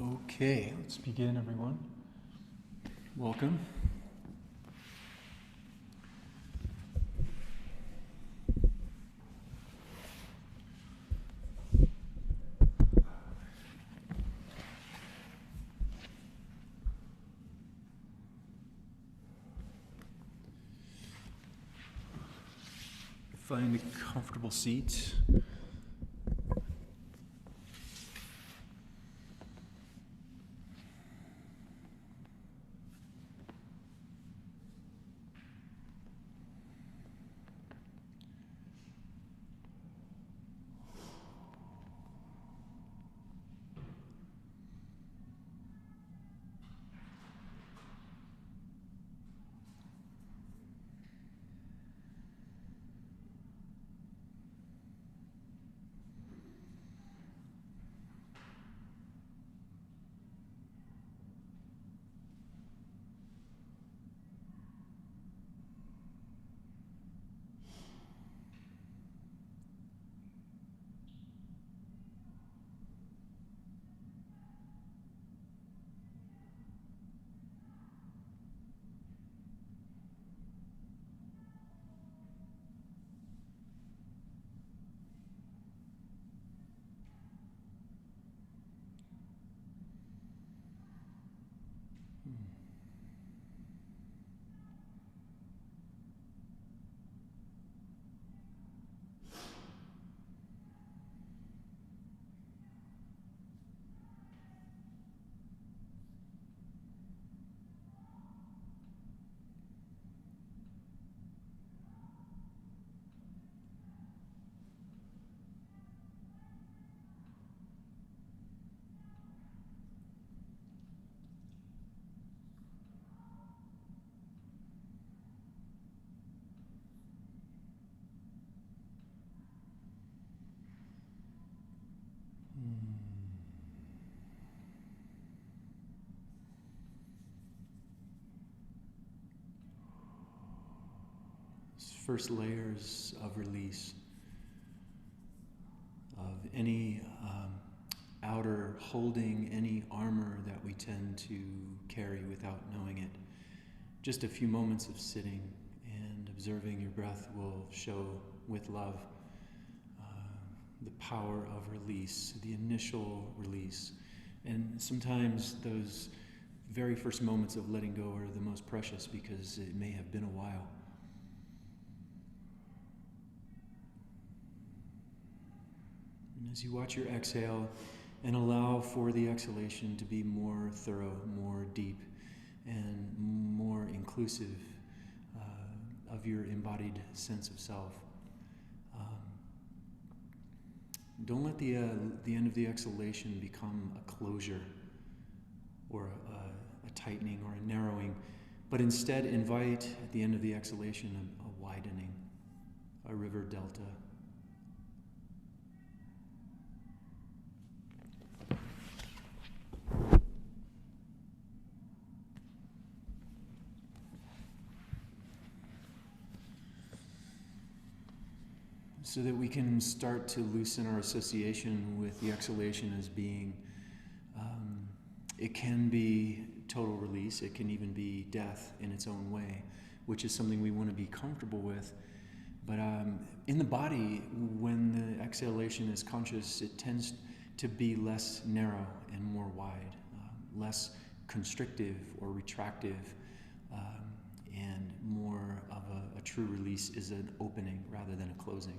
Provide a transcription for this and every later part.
Okay, let's begin, everyone. Welcome. Find a comfortable seat. First layers of release of any outer holding, any armor that we tend to carry without knowing it. Just a few moments of sitting and observing your breath will show with love the power of release, the initial release. And sometimes those very first moments of letting go are the most precious because it may have been a while. And as you watch your exhale and allow for the exhalation to be more thorough, more deep, and more inclusive of your embodied sense of self. Don't let the end of the exhalation become a closure or a tightening or a narrowing, but instead invite at the end of the exhalation a widening, a river delta. So that we can start to loosen our association with the exhalation as being, it can be total release, it can even be death in its own way, which is something we want to be comfortable with. But in the body, when the exhalation is conscious, it tends to be less narrow and more wide, less constrictive or retractive, and more of a true release is an opening rather than a closing,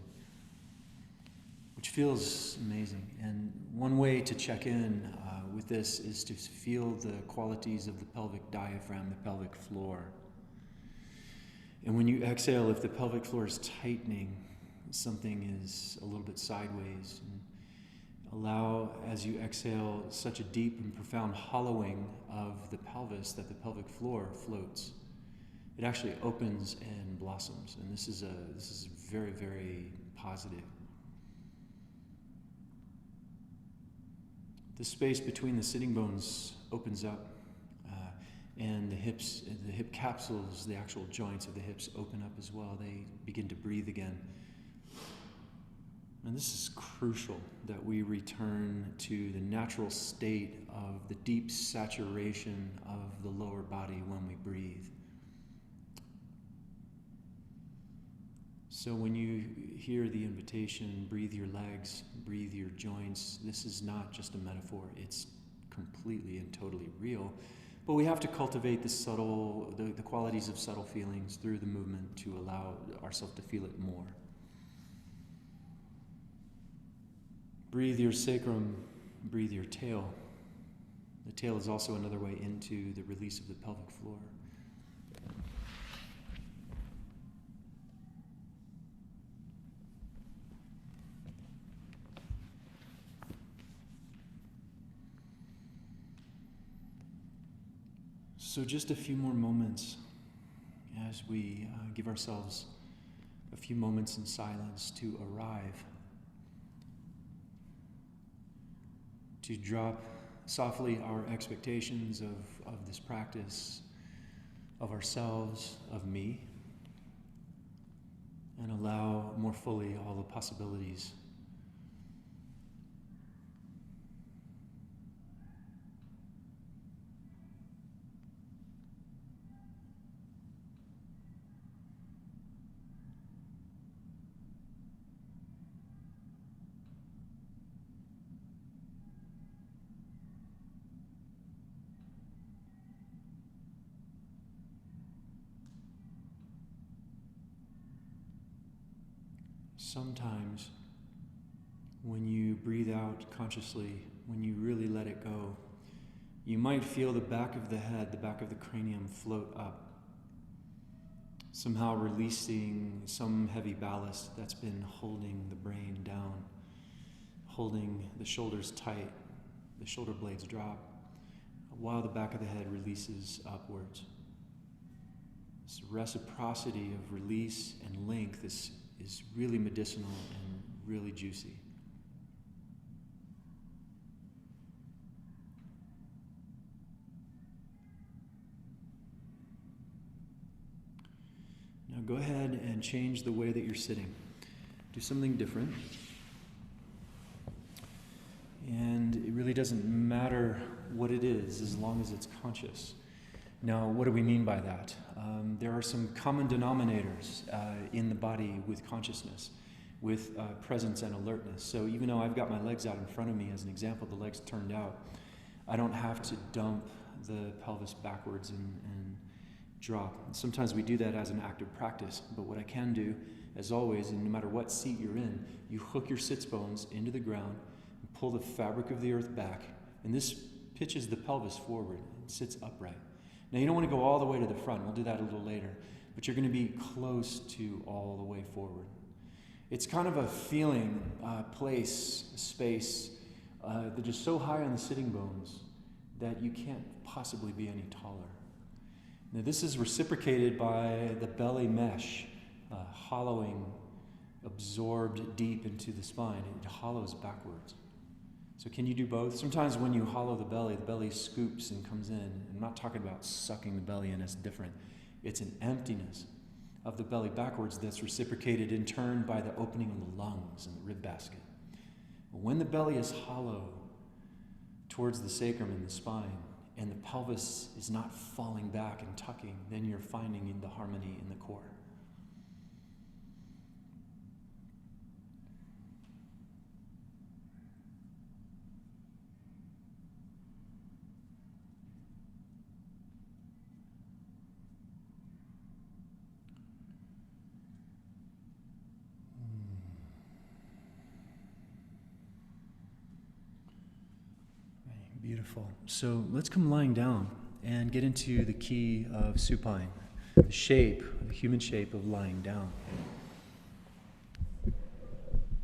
which feels amazing. And one way to check in with this is to feel the qualities of the pelvic diaphragm, the pelvic floor. And when you exhale, if the pelvic floor is tightening, something is a little bit sideways. And allow, as you exhale, such a deep and profound hollowing of the pelvis that the pelvic floor floats. It actually opens and blossoms, and this is very, very positive. The space between the sitting bones opens up, and the hip capsules, the actual joints of the hips open up as well. They begin to breathe again. And this is crucial, that we return to the natural state of the deep saturation of the lower body when we breathe. So when you hear the invitation, breathe your legs, breathe your joints, this is not just a metaphor, it's completely and totally real. But we have to cultivate the qualities of subtle feelings through the movement to allow ourselves to feel it more. Breathe your sacrum, breathe your tail. The tail is also another way into the release of the pelvic floor. So just a few more moments as we give ourselves a few moments in silence to arrive, to drop softly our expectations of this practice, of ourselves, of me, and allow more fully all the possibilities. Sometimes, when you breathe out consciously, when you really let it go, you might feel the back of the head, the back of the cranium float up, somehow releasing some heavy ballast that's been holding the brain down, holding the shoulders tight, the shoulder blades drop, while the back of the head releases upwards. This reciprocity of release and length is really medicinal and really juicy. Now go ahead and change the way that you're sitting. Do something different. And it really doesn't matter what it is as long as it's conscious. Now, what do we mean by that? There are some common denominators in the body with consciousness, with presence and alertness. So even though I've got my legs out in front of me, as an example, the legs turned out, I don't have to dump the pelvis backwards and drop. Sometimes we do that as an active practice, but what I can do, as always, and no matter what seat you're in, you hook your sits bones into the ground and pull the fabric of the earth back, and this pitches the pelvis forward and sits upright. Now, you don't want to go all the way to the front. We'll do that a little later. But you're going to be close to all the way forward. It's kind of a feeling, place, space that is so high on the sitting bones that you can't possibly be any taller. Now, this is reciprocated by the belly mesh, hollowing, absorbed deep into the spine. It hollows backwards. So can you do both? Sometimes when you hollow the belly scoops and comes in. I'm not talking about sucking the belly in, that's different. It's an emptiness of the belly backwards that's reciprocated in turn by the opening of the lungs and the rib basket. When the belly is hollow towards the sacrum and the spine, and the pelvis is not falling back and tucking, then you're finding the harmony in the core. Beautiful. So let's come lying down and get into the key of supine, the shape, the human shape of lying down.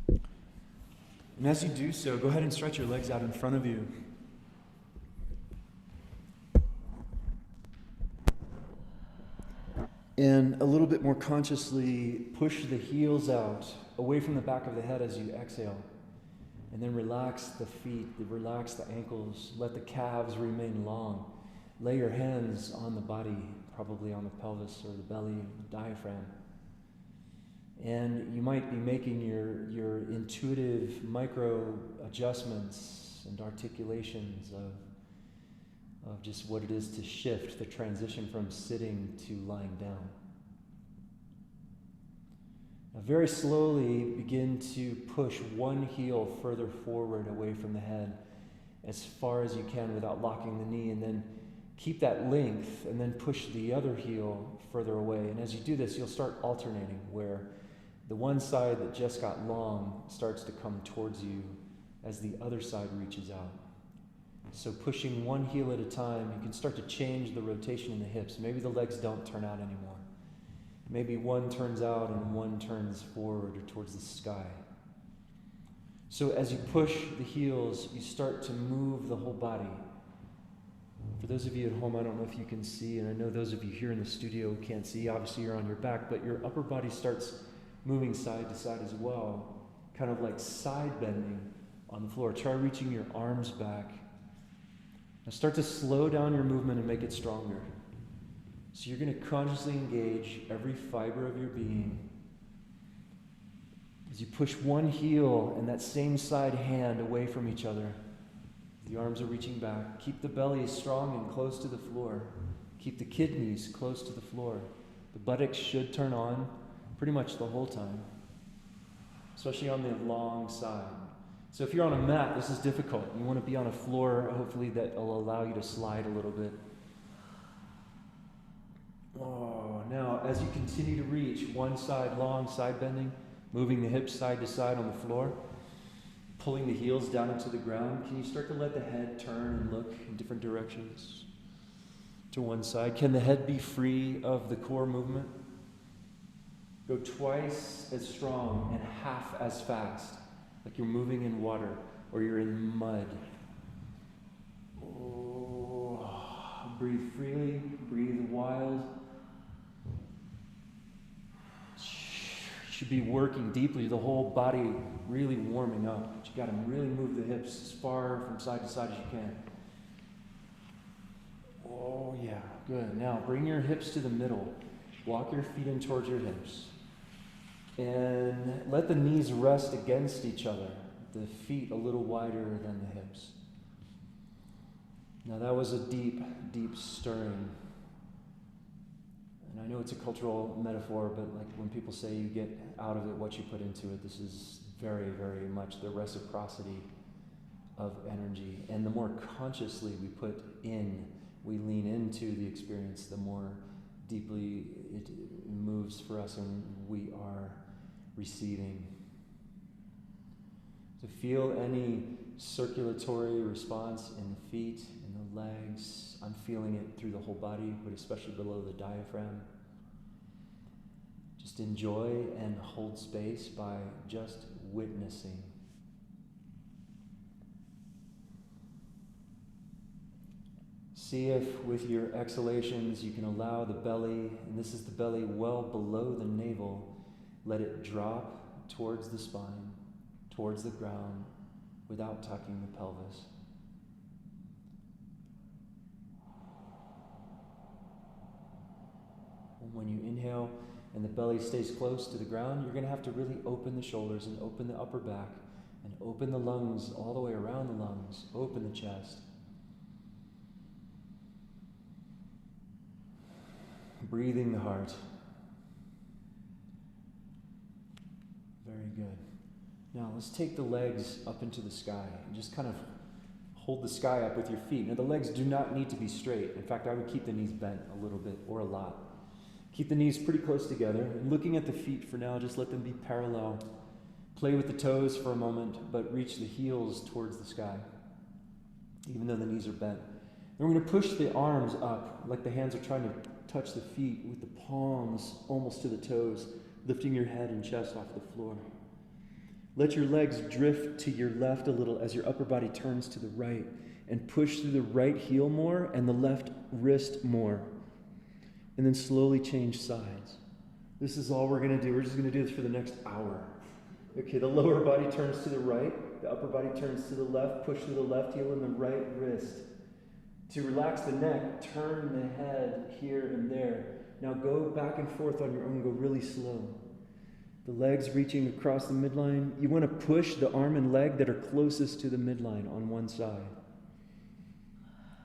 And as you do so, go ahead and stretch your legs out in front of you. And a little bit more consciously push the heels out away from the back of the head as you exhale. And then relax the feet, relax the ankles, let the calves remain long. Lay your hands on the body, probably on the pelvis or the belly, the diaphragm. And you might be making your intuitive micro adjustments and articulations of just what it is to shift, the transition from sitting to lying down. Now very slowly begin to push one heel further forward away from the head as far as you can without locking the knee, and then keep that length and then push the other heel further away. And as you do this, you'll start alternating where the one side that just got long starts to come towards you as the other side reaches out. So pushing one heel at a time, you can start to change the rotation in the hips. Maybe the legs don't turn out anymore. Maybe one turns out and one turns forward or towards the sky. So as you push the heels, you start to move the whole body. For those of you at home, I don't know if you can see, and I know those of you here in the studio can't see, obviously you're on your back, but your upper body starts moving side to side as well, kind of like side bending on the floor. Try reaching your arms back. Now start to slow down your movement and make it stronger. So you're going to consciously engage every fiber of your being. As you push one heel and that same side hand away from each other, the arms are reaching back. Keep the belly strong and close to the floor. Keep the kidneys close to the floor. The buttocks should turn on pretty much the whole time, especially on the long side. So if you're on a mat, this is difficult. You want to be on a floor, hopefully, that will allow you to slide a little bit. Oh, now as you continue to reach one side long, side bending, moving the hips side to side on the floor, pulling the heels down into the ground, can you start to let the head turn and look in different directions to one side? Can the head be free of the core movement? Go twice as strong and half as fast, like you're moving in water or you're in mud. Oh, breathe freely, breathe wild. Should be working deeply, the whole body really warming up. But you got to really move the hips as far from side to side as you can. Oh yeah, good. Now bring your hips to the middle. Walk your feet in towards your hips. And let the knees rest against each other. The feet a little wider than the hips. Now that was a deep, deep stirring. And I know it's a cultural metaphor, but like when people say you get out of it what you put into it, this is very, very much the reciprocity of energy. And the more consciously we put in, we lean into the experience, the more deeply it moves for us and we are receiving. To feel any circulatory response in the feet, in the legs. I'm feeling it through the whole body, but especially below the diaphragm. Just enjoy and hold space by just witnessing. See if with your exhalations you can allow the belly, and this is the belly well below the navel, let it drop towards the spine, towards the ground, without tucking the pelvis. And when you inhale and the belly stays close to the ground, you're going to have to really open the shoulders and open the upper back and open the lungs all the way around the lungs, open the chest. Breathing the heart. Very good. Now let's take the legs up into the sky and just kind of hold the sky up with your feet. Now the legs do not need to be straight. In fact, I would keep the knees bent a little bit or a lot. Keep the knees pretty close together. And looking at the feet for now, just let them be parallel. Play with the toes for a moment, but reach the heels towards the sky, even though the knees are bent. Then we're going to push the arms up like the hands are trying to touch the feet with the palms almost to the toes, lifting your head and chest off the floor. Let your legs drift to your left a little as your upper body turns to the right, and push through the right heel more and the left wrist more. And then slowly change sides. This is all we're going to do. We're just going to do this for the next hour. Okay, the lower body turns to the right, the upper body turns to the left, push through the left heel and the right wrist. To relax the neck, turn the head here and there. Now go back and forth on your own, go really slow. The legs reaching across the midline. You want to push the arm and leg that are closest to the midline on one side.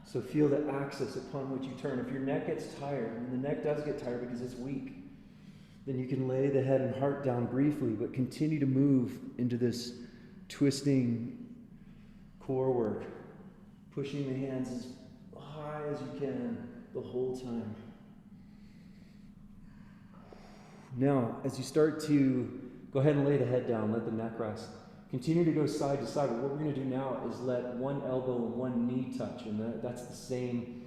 So feel the axis upon which you turn. If your neck gets tired, and the neck does get tired because it's weak, then you can lay the head and heart down briefly, but continue to move into this twisting core work, pushing the hands as high as you can the whole time. Now, as you start to go ahead and lay the head down, let the neck rest. Continue to go side to side, but what we're going to do now is let one elbow and one knee touch, and that's the same,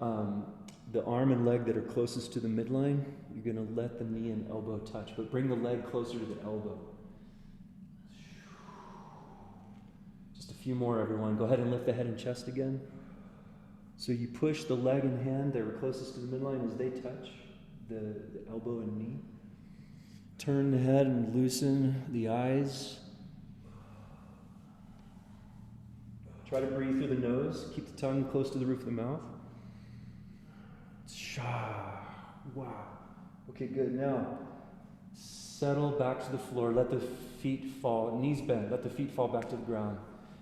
the arm and leg that are closest to the midline, you're going to let the knee and elbow touch, but bring the leg closer to the elbow. Just a few more, everyone. Go ahead and lift the head and chest again. So you push the leg and hand that are closest to the midline as they touch the elbow and knee. Turn the head and loosen the eyes. Try to breathe through the nose. Keep the tongue close to the roof of the mouth. Shah. Wow. Okay, good. Now, settle back to the floor. Let the feet fall. Knees bend. Let the feet fall back to the ground.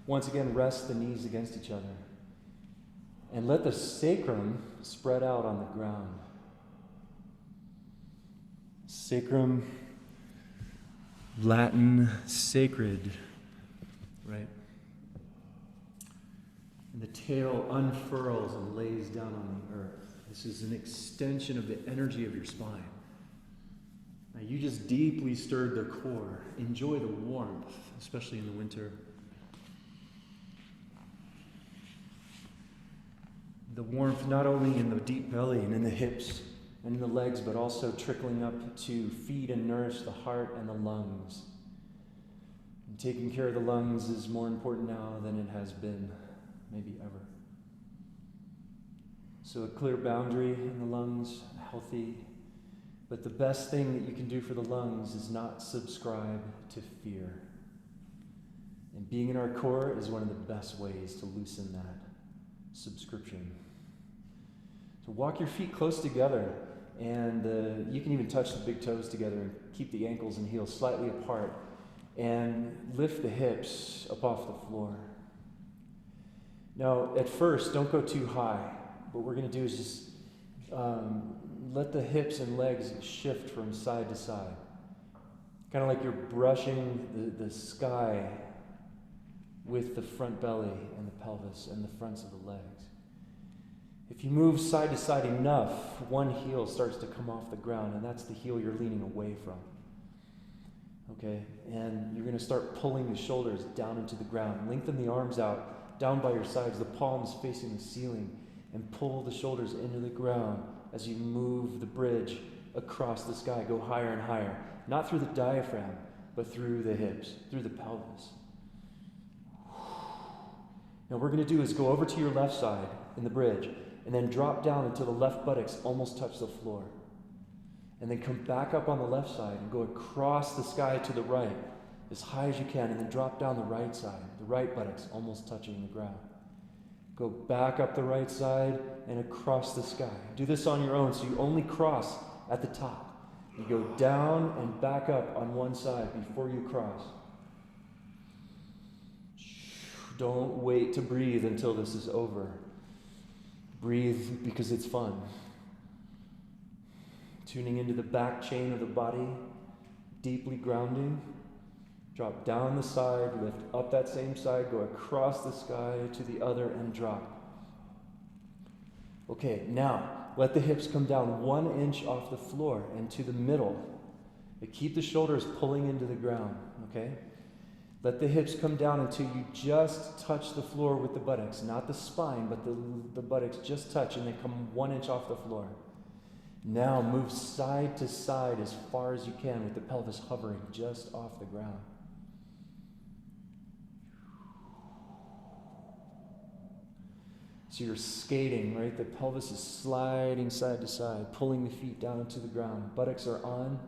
Once again, rest the knees against each other. And let the sacrum spread out on the ground. Sacrum, Latin, sacred, right? And the tail unfurls and lays down on the earth. This is an extension of the energy of your spine. Now you just deeply stirred the core. Enjoy the warmth, especially in the winter. The warmth not only in the deep belly and in the hips and in the legs, but also trickling up to feed and nourish the heart and the lungs. And taking care of the lungs is more important now than it has been, maybe ever. So a clear boundary in the lungs, healthy. But the best thing that you can do for the lungs is not subscribe to fear. And being in our core is one of the best ways to loosen that subscription. So walk your feet close together, and you can even touch the big toes together and keep the ankles and heels slightly apart, and lift the hips up off the floor. Now, at first, don't go too high. What we're going to do is just let the hips and legs shift from side to side. Kind of like you're brushing the sky with the front belly and the pelvis and the fronts of the legs. If you move side to side enough, one heel starts to come off the ground, and that's the heel you're leaning away from. Okay? And you're going to start pulling the shoulders down into the ground. Lengthen the arms out, down by your sides, the palms facing the ceiling, and pull the shoulders into the ground as you move the bridge across the sky. Go higher and higher. Not through the diaphragm, but through the hips, through the pelvis. Now what we're going to do is go over to your left side in the bridge, and then drop down until the left buttocks almost touch the floor. And then come back up on the left side and go across the sky to the right as high as you can, and then drop down the right side, the right buttocks almost touching the ground. Go back up the right side and across the sky. Do this on your own, so you only cross at the top. You go down and back up on one side before you cross. Don't wait to breathe until this is over. Breathe because it's fun. Tuning into the back chain of the body, deeply grounding. Drop down the side, lift up that same side, go across the sky to the other and drop. Okay, now let the hips come down 1 inch off the floor and to the middle. But keep the shoulders pulling into the ground, okay? Let the hips come down until you just touch the floor with the buttocks, not the spine, but the buttocks just touch, and they come 1 inch off the floor. Now move side to side as far as you can with the pelvis hovering just off the ground. So you're skating, right? The pelvis is sliding side to side, pulling the feet down into the ground. Buttocks are on,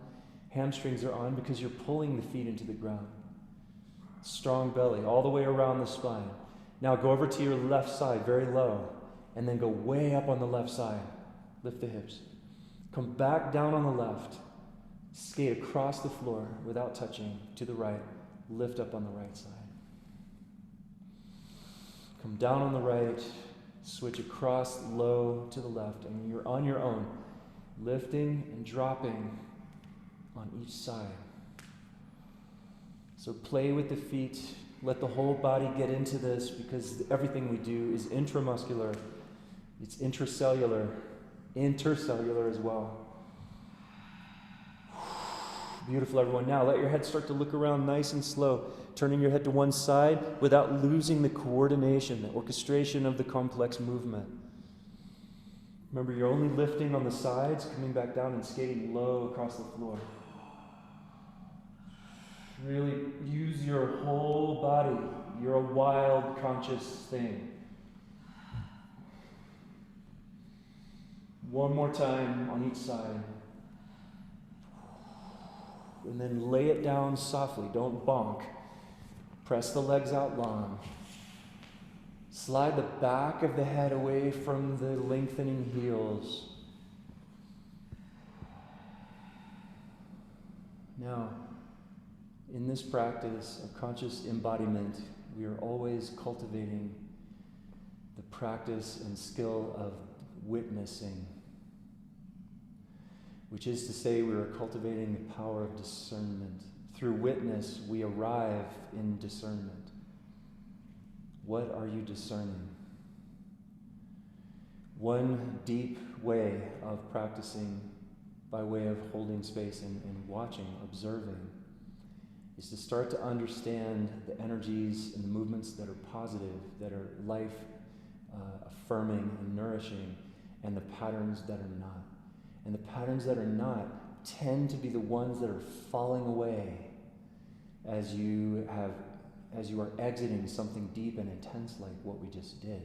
hamstrings are on because you're pulling the feet into the ground. Strong belly all the way around the spine. Now go over to your left side, very low, and then go way up on the left side. Lift the hips. Come back down on the left. Skate across the floor without touching to the right. Lift up on the right side. Come down on the right. Switch across low to the left. And you're on your own. Lifting and dropping on each side. So play with the feet. Let the whole body get into this, because everything we do is intramuscular. It's intracellular. Intercellular as well. Beautiful, everyone. Now let your head start to look around nice and slow, turning your head to one side without losing the coordination, the orchestration of the complex movement. Remember, you're only lifting on the sides, coming back down and skating low across the floor. Really use your whole body. You're a wild, conscious thing. One more time on each side. And then lay it down softly. Don't bonk. Press the legs out long. Slide the back of the head away from the lengthening heels. Now, in this practice of conscious embodiment, we are always cultivating the practice and skill of witnessing, which is to say, we are cultivating the power of discernment. Through witness, we arrive in discernment. What are you discerning? One deep way of practicing by way of holding space and watching, observing, is to start to understand the energies and the movements that are positive, that are life affirming and nourishing, and the patterns that are not. And the patterns that are not tend to be the ones that are falling away as you are exiting something deep and intense like what we just did.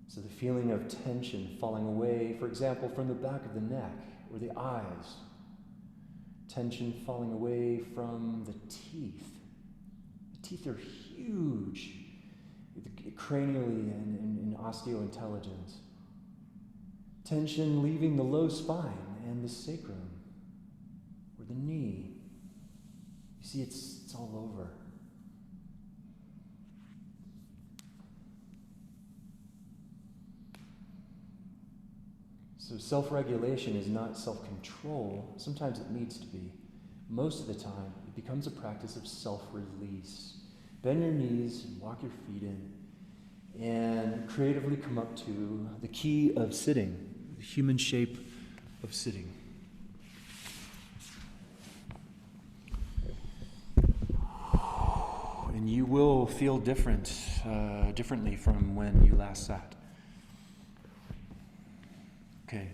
So the feeling of tension falling away, for example, from the back of the neck or the eyes. Tension falling away from the teeth. The teeth are huge, cranially and in osteointelligence. Tension leaving the low spine and the sacrum or the knee. You see, it's all over. So self-regulation is not self-control. Sometimes it needs to be. Most of the time, it becomes a practice of self-release. Bend your knees and walk your feet in, and creatively come up to the key of sitting, the human shape of sitting. And you will feel differently from when you last sat. Okay,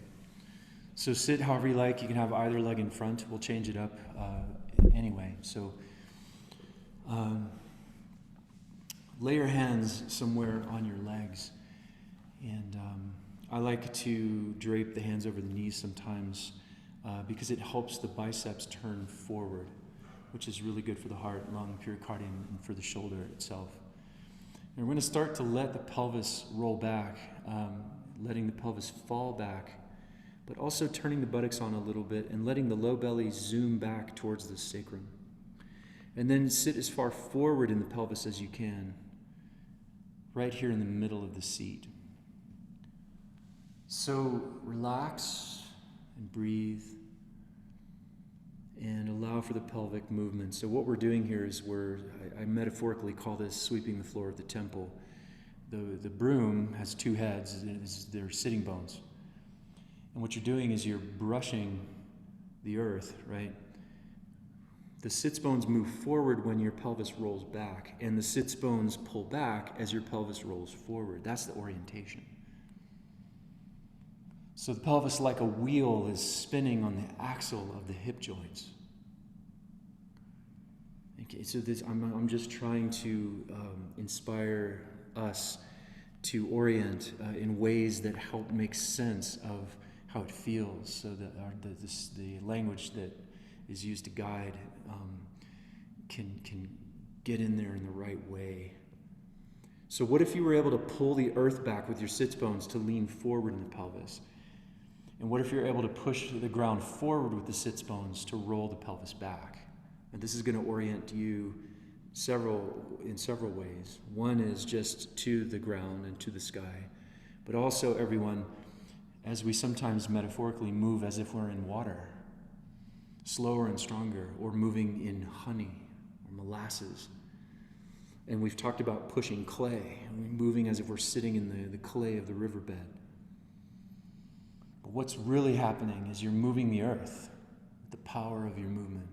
so sit however you like. You can have either leg in front. We'll change it up anyway. So lay your hands somewhere on your legs. And I like to drape the hands over the knees sometimes because it helps the biceps turn forward, which is really good for the heart, lung, pericardium, and for the shoulder itself. And we're going to start to let the pelvis roll back, letting the pelvis fall back, but also turning the buttocks on a little bit and letting the low belly zoom back towards the sacrum. And then sit as far forward in the pelvis as you can, right here in the middle of the seat. So relax and breathe and allow for the pelvic movement. So what we're doing here is I metaphorically call this sweeping the floor of the temple. The broom has two heads, they're sitting bones. And what you're doing is you're brushing the earth, right? The sits bones move forward when your pelvis rolls back, and the sits bones pull back as your pelvis rolls forward. That's the orientation. So the pelvis, like a wheel, is spinning on the axle of the hip joints. Okay, so I'm just trying to inspire us to orient in ways that help make sense of how it feels, so that the language that is used to guide can get in there in the right way. So what if you were able to pull the earth back with your sits bones to lean forward in the pelvis? And what if you're able to push the ground forward with the sits bones to roll the pelvis back? And this is going to orient you in several ways. One is just to the ground and to the sky, but also everyone, as we sometimes metaphorically move as if we're in water, slower and stronger, or moving in honey or molasses. And we've talked about pushing clay, moving as if we're sitting in the clay of the riverbed. But what's really happening is you're moving the earth with the power of your movement.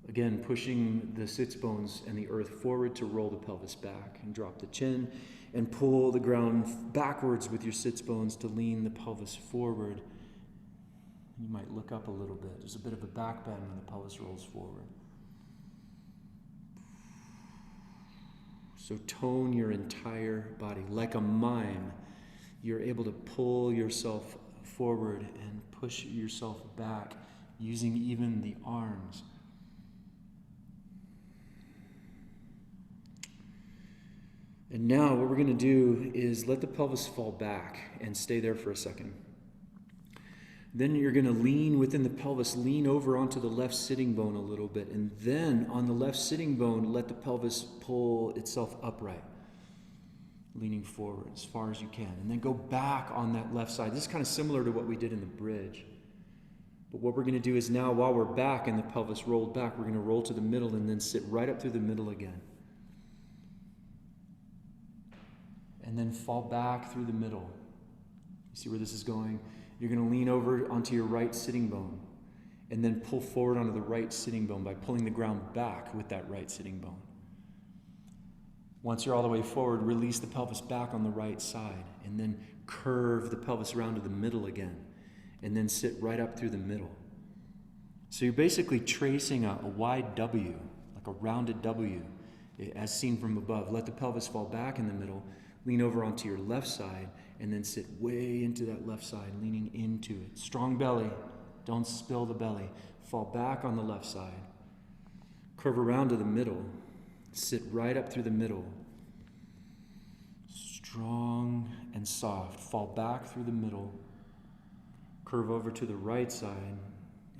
Again, pushing the sits bones and the earth forward to roll the pelvis back and drop the chin, and pull the ground backwards with your sits bones to lean the pelvis forward. You might look up a little bit. There's a bit of a back bend when the pelvis rolls forward. So tone your entire body. Like a mime, you're able to pull yourself forward and push yourself back using even the arms. And now what we're going to do is let the pelvis fall back and stay there for a second. Then you're going to lean within the pelvis, lean over onto the left sitting bone a little bit, and then on the left sitting bone, let the pelvis pull itself upright, leaning forward as far as you can. And then go back on that left side. This is kind of similar to what we did in the bridge. But what we're going to do is now, while we're back and the pelvis rolled back, we're going to roll to the middle and then sit right up through the middle again. And then fall back through the middle. You see where this is going? You're going to lean over onto your right sitting bone and then pull forward onto the right sitting bone by pulling the ground back with that right sitting bone. Once you're all the way forward, release the pelvis back on the right side and then curve the pelvis around to the middle again and then sit right up through the middle. So you're basically tracing a wide W, like a rounded W, as seen from above. Let the pelvis fall back in the middle, lean over onto your left side, and then sit way into that left side, leaning into it. Strong belly, don't spill the belly. Fall back on the left side. Curve around to the middle. Sit right up through the middle. Strong and soft. Fall back through the middle. Curve over to the right side,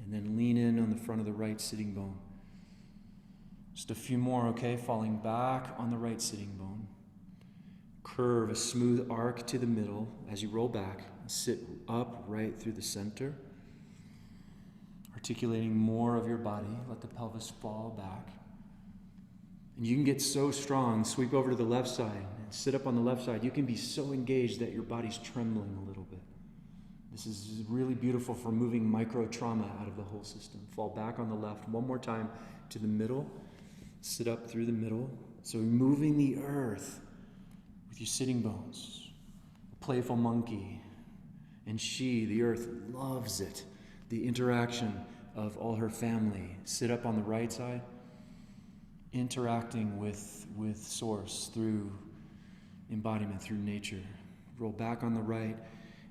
and then lean in on the front of the right sitting bone. Just a few more, okay? Falling back on the right sitting bone. Curve a smooth arc to the middle as you roll back. Sit up right through the center. Articulating more of your body. Let the pelvis fall back. And you can get so strong, sweep over to the left side and sit up on the left side. You can be so engaged that your body's trembling a little bit. This is really beautiful for moving micro trauma out of the whole system. Fall back on the left. One more time to the middle. Sit up through the middle. So moving the earth with your sitting bones. A playful monkey. And she, the earth, loves it. The interaction of all her family. Sit up on the right side. Interacting with source through embodiment, through nature. Roll back on the right.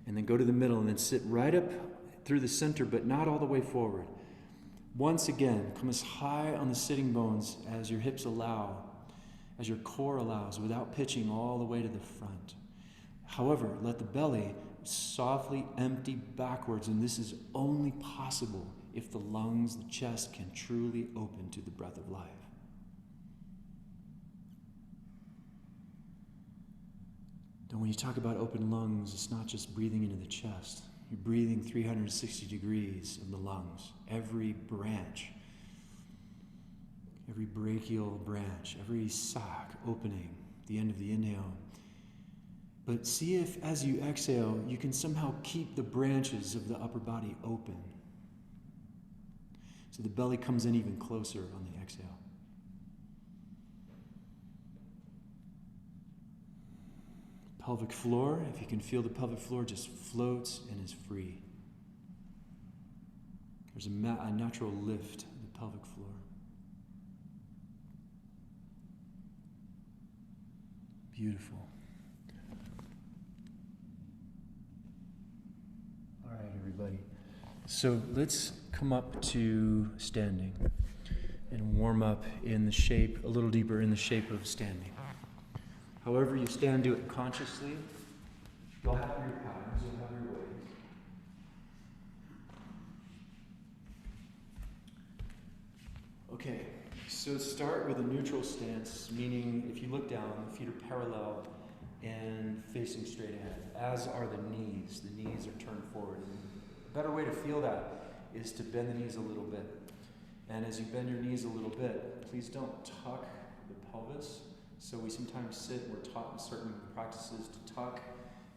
And then go to the middle and then sit right up through the center, but not all the way forward. Once again, come as high on the sitting bones as your hips allow, as your core allows, without pitching all the way to the front. However, let the belly softly empty backwards, and this is only possible if the lungs, the chest, can truly open to the breath of life. And when you talk about open lungs, it's not just breathing into the chest. You're breathing 360 degrees of the lungs. Every branch, every brachial branch, every sac opening, the end of the inhale. But see if, as you exhale, you can somehow keep the branches of the upper body open. So the belly comes in even closer on the exhale. Pelvic floor, if you can feel the pelvic floor, just floats and is free. There's a natural lift in the pelvic floor. Beautiful. All right, everybody. So let's come up to standing and warm up in the shape, a little deeper in the shape of standing. However you stand, do it consciously. You'll have your patterns, you'll have your ways. Okay, so start with a neutral stance, meaning if you look down, the feet are parallel and facing straight ahead, as are the knees. The knees are turned forward. And a better way to feel that is to bend the knees a little bit. And as you bend your knees a little bit, please don't tuck the pelvis. So we sometimes sit, we're taught in certain practices to tuck.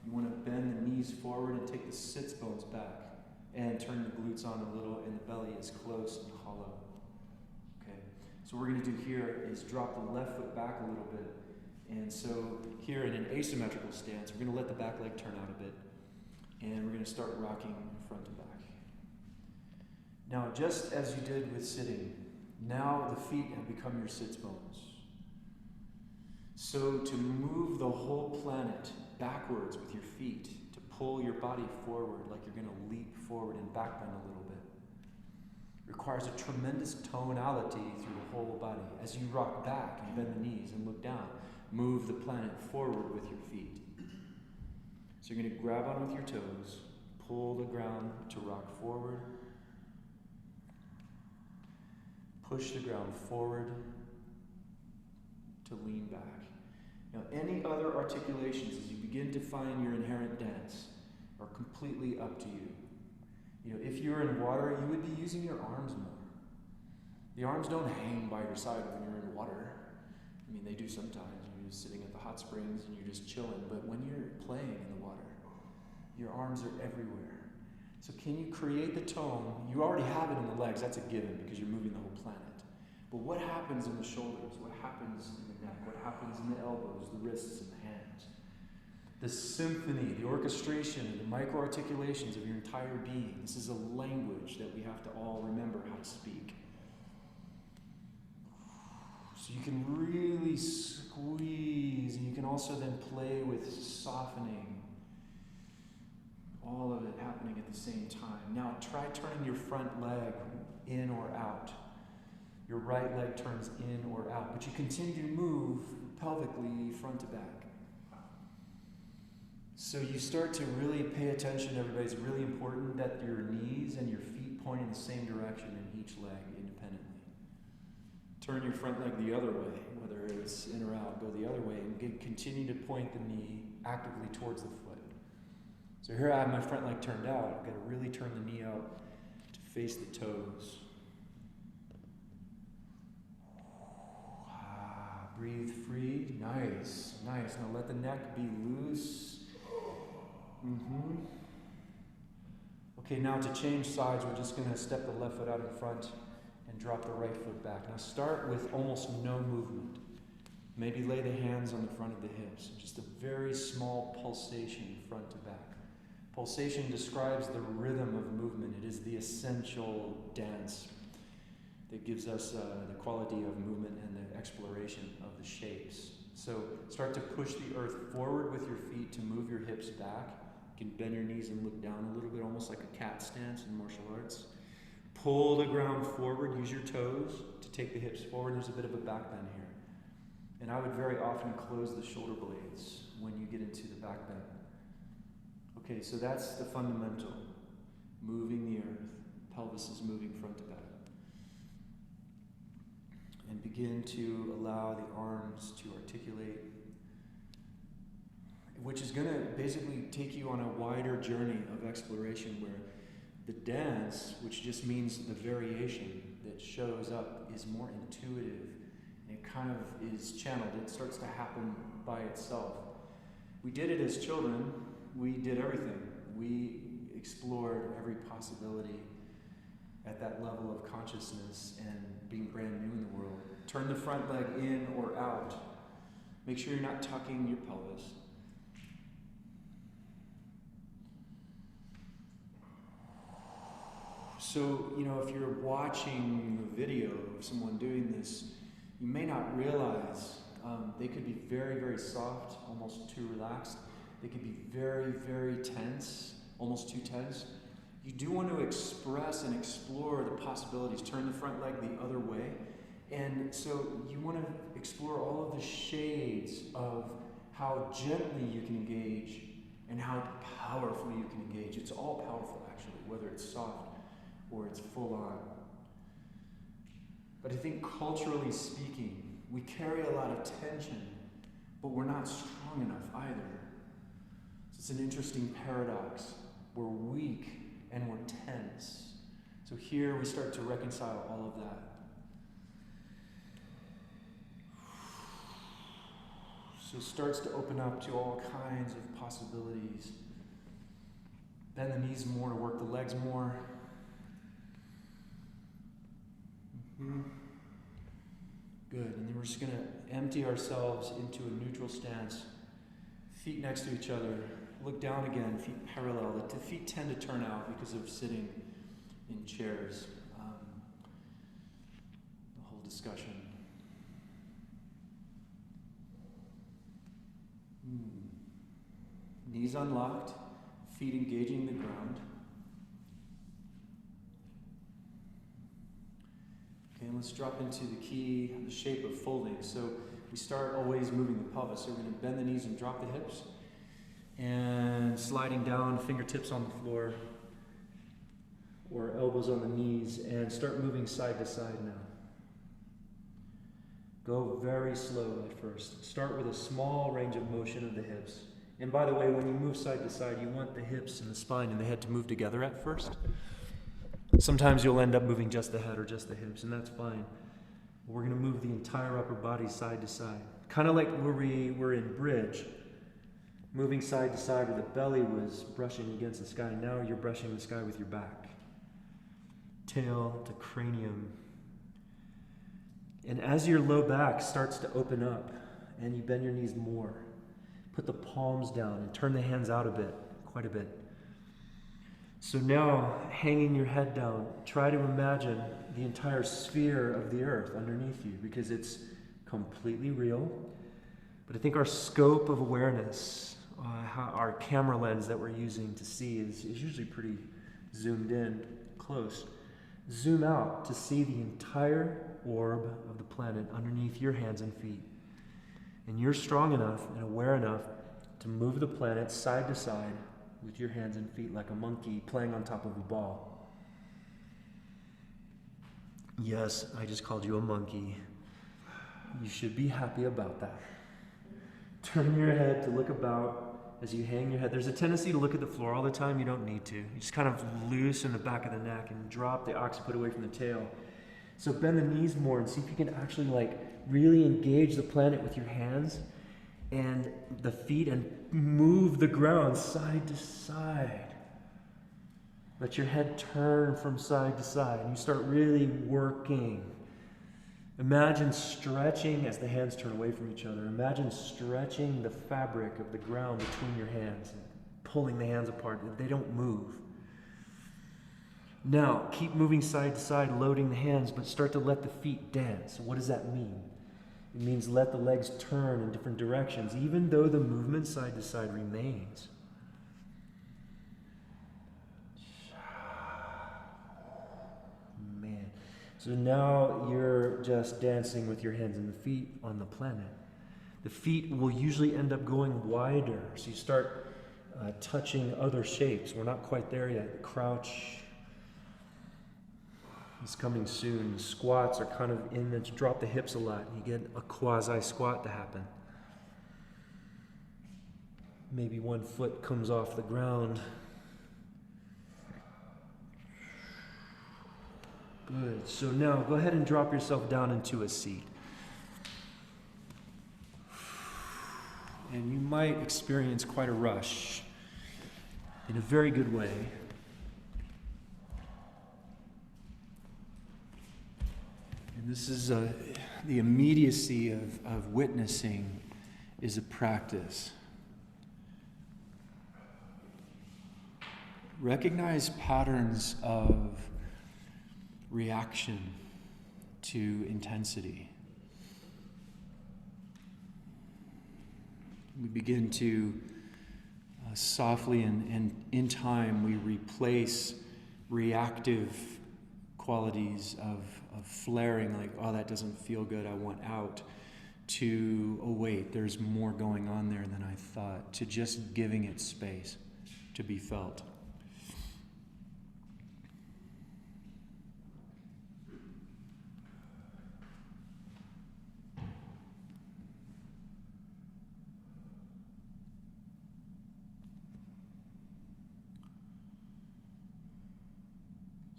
You want to bend the knees forward and take the sits bones back and turn the glutes on a little, and the belly is close and hollow. Okay, so what we're going to do here is drop the left foot back a little bit. And so here in an asymmetrical stance, we're going to let the back leg turn out a bit, and we're going to start rocking front to back. Now, just as you did with sitting, now the feet have become your sits bones. So to move the whole planet backwards with your feet, to pull your body forward like you're going to leap forward and back bend a little bit, requires a tremendous tonality through the whole body. As you rock back and bend the knees and look down, move the planet forward with your feet. So you're going to grab on with your toes, pull the ground to rock forward, push the ground forward to lean back. Now, any other articulations as you begin to find your inherent dance are completely up to you. You know, if you're in water, you would be using your arms more. The arms don't hang by your side when you're in water. I mean, they do sometimes. You're just sitting at the hot springs and you're just chilling. But when you're playing in the water, your arms are everywhere. So can you create the tone? You already have it in the legs. That's a given because you're moving the whole planet. But what happens in the shoulders? What happens in the neck? What happens in the elbows, the wrists, and the hands? The symphony, the orchestration, the micro-articulations of your entire being. This is a language that we have to all remember how to speak. So you can really squeeze, and you can also then play with softening. All of it happening at the same time. Now try turning your front leg in or out. Your right leg turns in or out, but you continue to move pelvically front to back. So you start to really pay attention, everybody. It's really important that your knees and your feet point in the same direction in each leg independently. Turn your front leg the other way, whether it's in or out, go the other way, and continue to point the knee actively towards the foot. So here I have my front leg turned out. I've got to really turn the knee out to face the toes. Breathe free. Nice, nice. Now let the neck be loose. Okay, now to change sides, we're just going to step the left foot out in front and drop the right foot back. Now start with almost no movement. Maybe lay the hands on the front of the hips. Just a very small pulsation front to back. Pulsation describes the rhythm of movement. It is the essential dance that gives us the quality of movement and the exploration of the shapes. So start to push the earth forward with your feet to move your hips back. You can bend your knees and look down a little bit, almost like a cat stance in martial arts. Pull the ground forward. Use your toes to take the hips forward. There's a bit of a back bend here. And I would very often close the shoulder blades when you get into the back bend. Okay, so that's the fundamental. Moving the earth. Pelvis is moving front to back. And begin to allow the arms to articulate, which is going to basically take you on a wider journey of exploration where the dance, which just means the variation that shows up, is more intuitive. And it kind of is channeled. It starts to happen by itself. We did it as children. We did everything. We explored every possibility at that level of consciousness and being brand new in the world. Turn the front leg in or out. Make sure you're not tucking your pelvis. So, if you're watching a video of someone doing this, you may not realize they could be very, very soft, almost too relaxed. They could be very, very tense, almost too tense. You do want to express and explore the possibilities. Turn the front leg the other way. And so you want to explore all of the shades of how gently you can engage and how powerfully you can engage. It's all powerful, actually, whether it's soft or it's full on. But I think culturally speaking, we carry a lot of tension, but we're not strong enough either. So it's an interesting paradox. We're weak and we're tense. So here we start to reconcile all of that. So it starts to open up to all kinds of possibilities. Bend the knees more to work the legs more. Good. And then we're just going to empty ourselves into a neutral stance. Feet next to each other. Look down again, feet parallel. The feet tend to turn out because of sitting in chairs. The whole discussion. Knees unlocked, feet engaging the ground. Okay, and let's drop into the shape of folding. So we start always moving the pelvis. So we're going to bend the knees and drop the hips. And sliding down, fingertips on the floor, or elbows on the knees, and start moving side to side now. Go very slow at first. Start with a small range of motion of the hips. And by the way, when you move side to side, you want the hips and the spine and the head to move together at first. Sometimes you'll end up moving just the head or just the hips, and that's fine. We're going to move the entire upper body side to side. Kind of like where we were in bridge, moving side to side where the belly was brushing against the sky. Now you're brushing the sky with your back. Tail to cranium. And as your low back starts to open up and you bend your knees more, put the palms down and turn the hands out a bit, quite a bit. So now, hanging your head down, try to imagine the entire sphere of the earth underneath you, because it's completely real. But I think our scope of awareness, our camera lens that we're using to see is usually pretty zoomed in, close. Zoom out to see the entire orb of the planet underneath your hands and feet. And you're strong enough and aware enough to move the planet side to side with your hands and feet like a monkey playing on top of a ball. Yes, I just called you a monkey. You should be happy about that. Turn your head to look about as you hang your head. There's a tendency to look at the floor all the time. You don't need to. You just kind of loosen the back of the neck and drop the occiput away from the tail. So bend the knees more and see if you can actually really engage the planet with your hands and the feet and move the ground side to side. Let your head turn from side to side and you start really working. Imagine stretching as the hands turn away from each other. Imagine stretching the fabric of the ground between your hands and pulling the hands apart. They don't move. Now, keep moving side to side, loading the hands, but start to let the feet dance. What does that mean? It means let the legs turn in different directions, even though the movement side to side remains. Man. So now you're just dancing with your hands and the feet on the planet. The feet will usually end up going wider, so you start touching other shapes. We're not quite there yet. Crouch is coming soon. The squats are kind of in there to drop the hips a lot. You get a quasi-squat to happen. Maybe one foot comes off the ground. Good. So now go ahead and drop yourself down into a seat. And you might experience quite a rush in a very good way. And this is the immediacy of witnessing is a practice. Recognize patterns of reaction to intensity. We begin to softly and in time we replace reactive qualities of flaring, like, oh, that doesn't feel good, I want out, to, oh wait, there's more going on there than I thought, to just giving it space to be felt.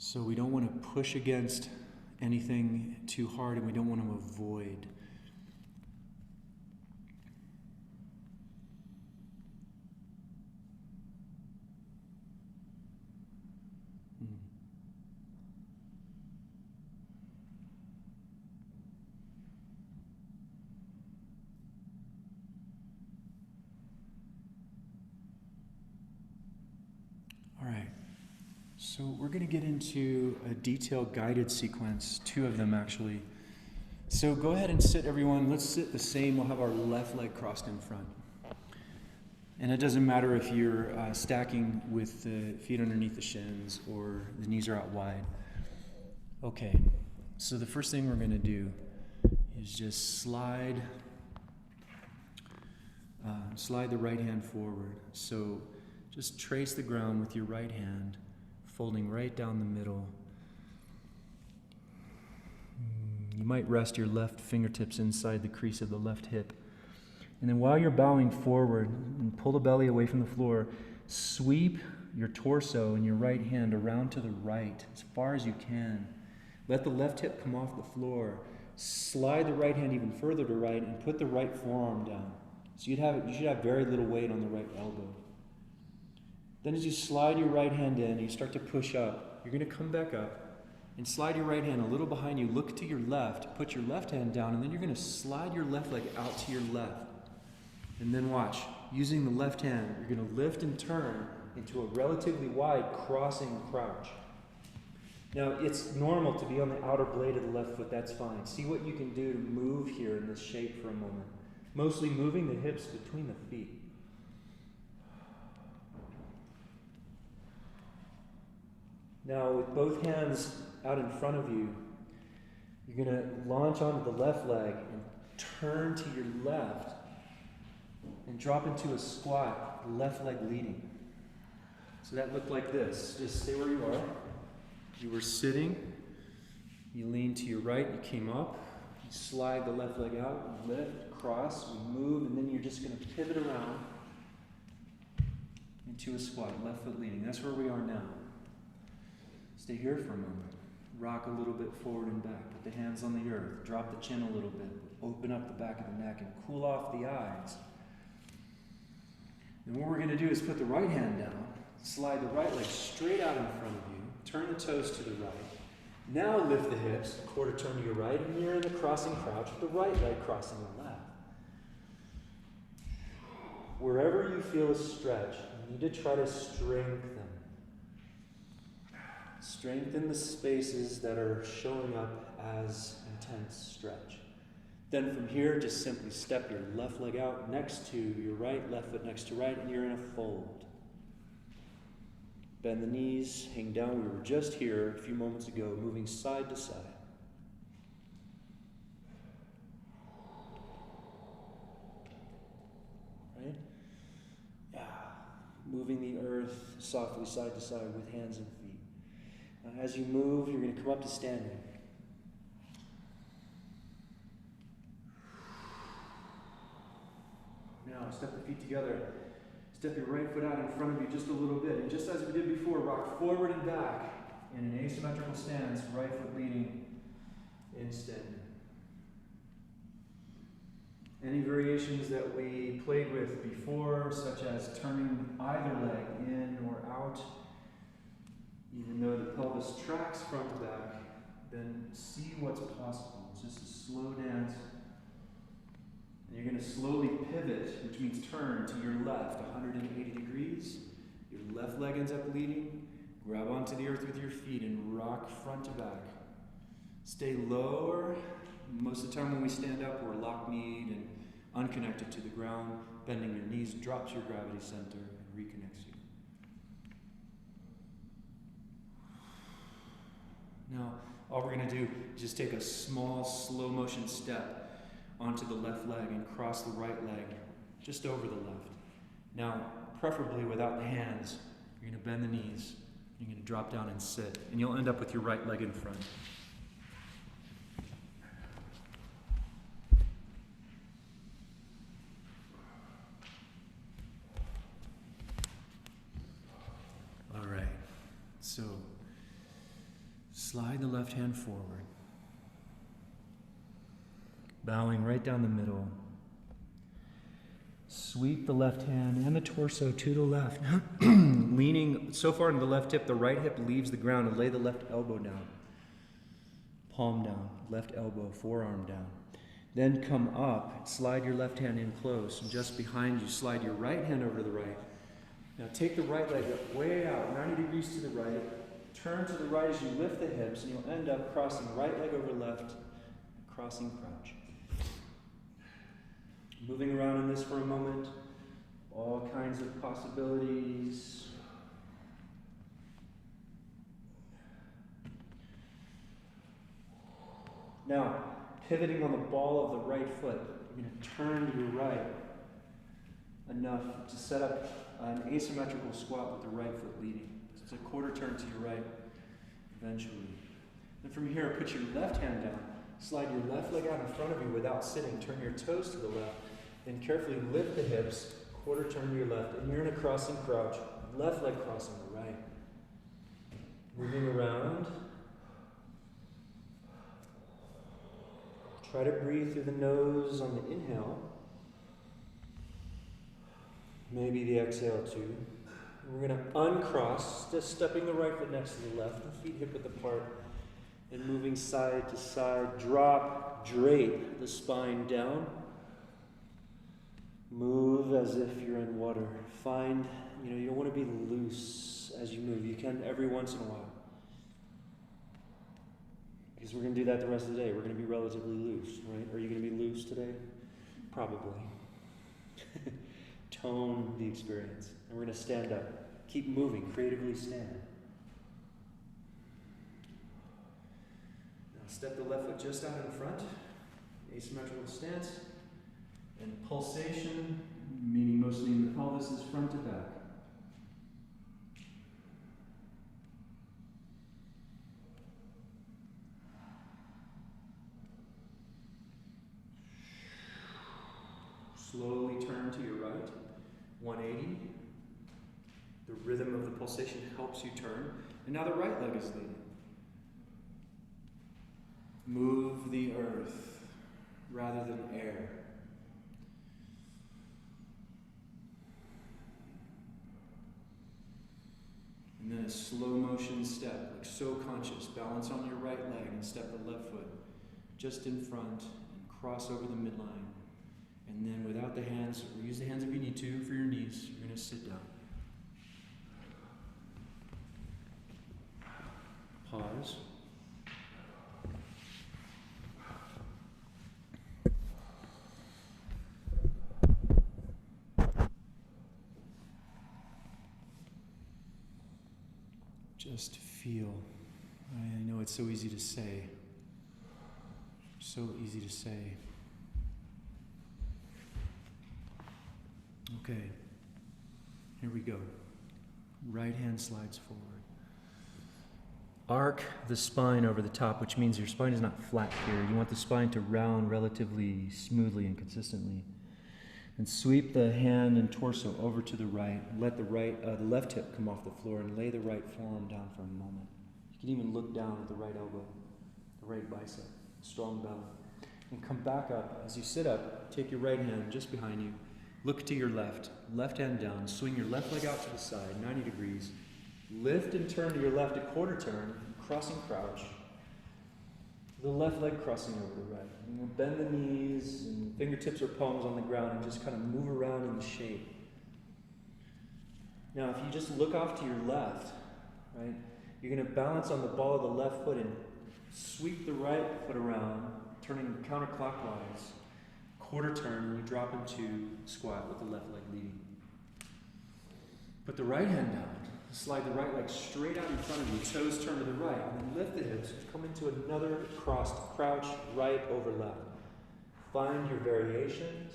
So we don't want to push against anything too hard, and we don't want to avoid. All right. So we're going to get into a detailed guided sequence, 2 of them actually. So go ahead and sit, everyone. Let's sit the same. We'll have our left leg crossed in front. And it doesn't matter if you're stacking with the feet underneath the shins or the knees are out wide. Okay, so the first thing we're going to do is just slide the right hand forward. So just trace the ground with your right hand, folding right down the middle. You might rest your left fingertips inside the crease of the left hip. And then while you're bowing forward and pull the belly away from the floor, sweep your torso and your right hand around to the right as far as you can. Let the left hip come off the floor. Slide the right hand even further to right and put the right forearm down. So you should have very little weight on the right elbow. Then as you slide your right hand in, you start to push up. You're going to come back up and slide your right hand a little behind you. Look to your left. Put your left hand down, and then you're going to slide your left leg out to your left. And then watch. Using the left hand, you're going to lift and turn into a relatively wide crossing crouch. Now, it's normal to be on the outer blade of the left foot. That's fine. See what you can do to move here in this shape for a moment. Mostly moving the hips between the feet. Now, with both hands out in front of you, you're going to launch onto the left leg and turn to your left and drop into a squat, left leg leading. So that looked like this. Just stay where you are. You were sitting, you lean to your right, you came up, you slide the left leg out, you lift, cross, we move, and then you're just going to pivot around into a squat, left foot leading. That's where we are now. Stay here for a moment. Rock a little bit forward and back. Put the hands on the earth. Drop the chin a little bit. Open up the back of the neck and cool off the eyes. And what we're going to do is put the right hand down, slide the right leg straight out in front of you, turn the toes to the right. Now lift the hips, quarter turn to your right, and you're in the crossing crouch with the right leg crossing the left. Wherever you feel a stretch, you need to try to strengthen. Strengthen the spaces that are showing up as intense stretch. Then from here, just simply step your left leg out next to your right, left foot next to right, and you're in a fold. Bend the knees, hang down. We were just here a few moments ago, moving side to side. Right? Yeah. Moving the earth softly side to side with hands and feet. Now, as you move, you're going to come up to standing. Now, step the feet together. Step your right foot out in front of you just a little bit. And just as we did before, rock forward and back in an asymmetrical stance, right foot leading in standing. Any variations that we played with before, such as turning either leg in or out, even though the pelvis tracks front to back, then see what's possible. It's just a slow dance. And you're going to slowly pivot, which means turn to your left 180 degrees. Your left leg ends up leading. Grab onto the earth with your feet and rock front to back. Stay lower. Most of the time when we stand up, we're lock-kneed and unconnected to the ground. Bending your knees drops your gravity center and reconnects you. Now, all we're going to do is just take a small, slow motion step onto the left leg and cross the right leg just over the left. Now, preferably without the hands, you're going to bend the knees. You're going to drop down and sit, and you'll end up with your right leg in front. All right, so slide the left hand forward. Bowing right down the middle. Sweep the left hand and the torso to the left. Leaning so far into the left hip, the right hip leaves the ground, and lay the left elbow down. Palm down, left elbow, forearm down. Then come up, slide your left hand in close, and just behind you, slide your right hand over to the right. Now take the right leg up, way out, 90 degrees to the right. Turn to the right as you lift the hips, and you'll end up crossing right leg over left, crossing crouch. Moving around in this for a moment, all kinds of possibilities. Now, pivoting on the ball of the right foot, you're going to turn to your right enough to set up an asymmetrical squat with the right foot leading. So it's a quarter turn to your right eventually. Then from here, put your left hand down. Slide your left leg out in front of you without sitting. Turn your toes to the left. Then carefully lift the hips, quarter turn to your left, and you're in a crossing crouch. Left leg crossing the right. Moving around. Try to breathe through the nose on the inhale. Maybe the exhale too. We're going to uncross, just stepping the right foot next to the left, the feet hip width apart, and moving side to side. Drop, drape the spine down. Move as if you're in water. Find, you don't want to be loose as you move. You can every once in a while. Because we're going to do that the rest of the day. We're going to be relatively loose, right? Are you going to be loose today? Probably. Tone the experience. And we're going to stand up. Keep moving. Creatively stand. Now step the left foot just out in front. Asymmetrical stance. And pulsation, meaning mostly in the pelvis, is front to back. Slowly turn to your right, 180. The rhythm of the pulsation helps you turn. And now the right leg is leading. Move the earth rather than air. And then a slow motion step, like so conscious. Balance on your right leg and step the left foot just in front and cross over the midline. And then without the hands, or use the hands if you need to for your knees, you're going to sit down. Pause. Just feel. I know it's so easy to say. So easy to say. Okay. Here we go. Right hand slides forward. Arc the spine over the top, which means your spine is not flat here. You want the spine to round relatively smoothly and consistently. And sweep the hand and torso over to the right. Let the left hip come off the floor and lay the right forearm down for a moment. You can even look down at the right elbow, the right bicep, strong belly. And come back up. As you sit up, take your right hand just behind you. Look to your left. Left hand down. Swing your left leg out to the side, 90 degrees. Lift and turn to your left, a quarter turn, crossing crouch. The left leg crossing over the right. And you'll bend the knees and fingertips or palms on the ground and just kind of move around in the shape. Now, if you just look off to your left, right, you're going to balance on the ball of the left foot and sweep the right foot around, turning counterclockwise. Quarter turn, and you drop into squat with the left leg leading. Put the right hand down. Slide the right leg straight out in front of you, toes turn to the right, and then lift the hips, come into another crossed crouch, right over left. Find your variations.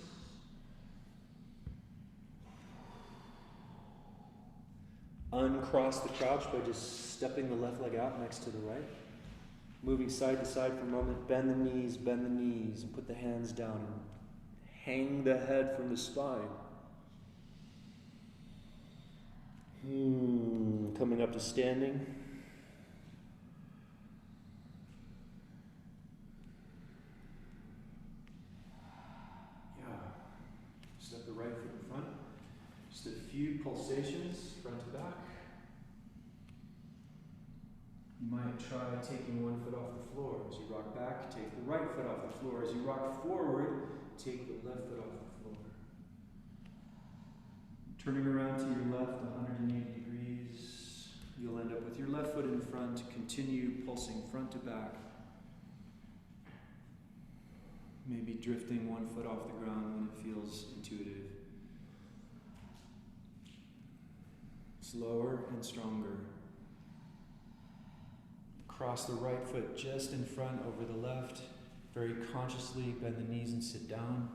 Uncross the crouch by just stepping the left leg out next to the right. Moving side to side for a moment, bend the knees, and put the hands down and hang the head from the spine. Coming up to standing. few pulsations, front to back. You might try taking one foot off the floor. As you rock back, take the right foot off the floor. As you rock forward, take the left foot off the floor. Turning around to your left 180 degrees, you'll end up with your left foot in front. Continue pulsing front to back. Maybe drifting one foot off the ground when it feels intuitive. Slower and stronger. Cross the right foot just in front over the left. Very consciously bend the knees and sit down.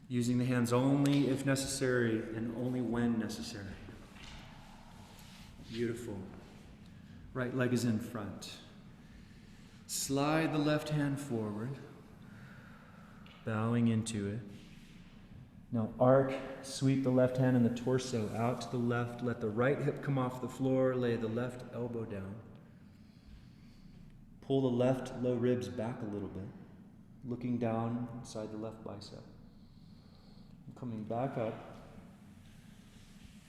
Using the hands only if necessary and only when necessary. Beautiful. Right leg is in front. Slide the left hand forward, bowing into it. Now arc, sweep the left hand and the torso out to the left. Let the right hip come off the floor. Lay the left elbow down. Pull the left low ribs back a little bit, looking down inside the left bicep. Coming back up,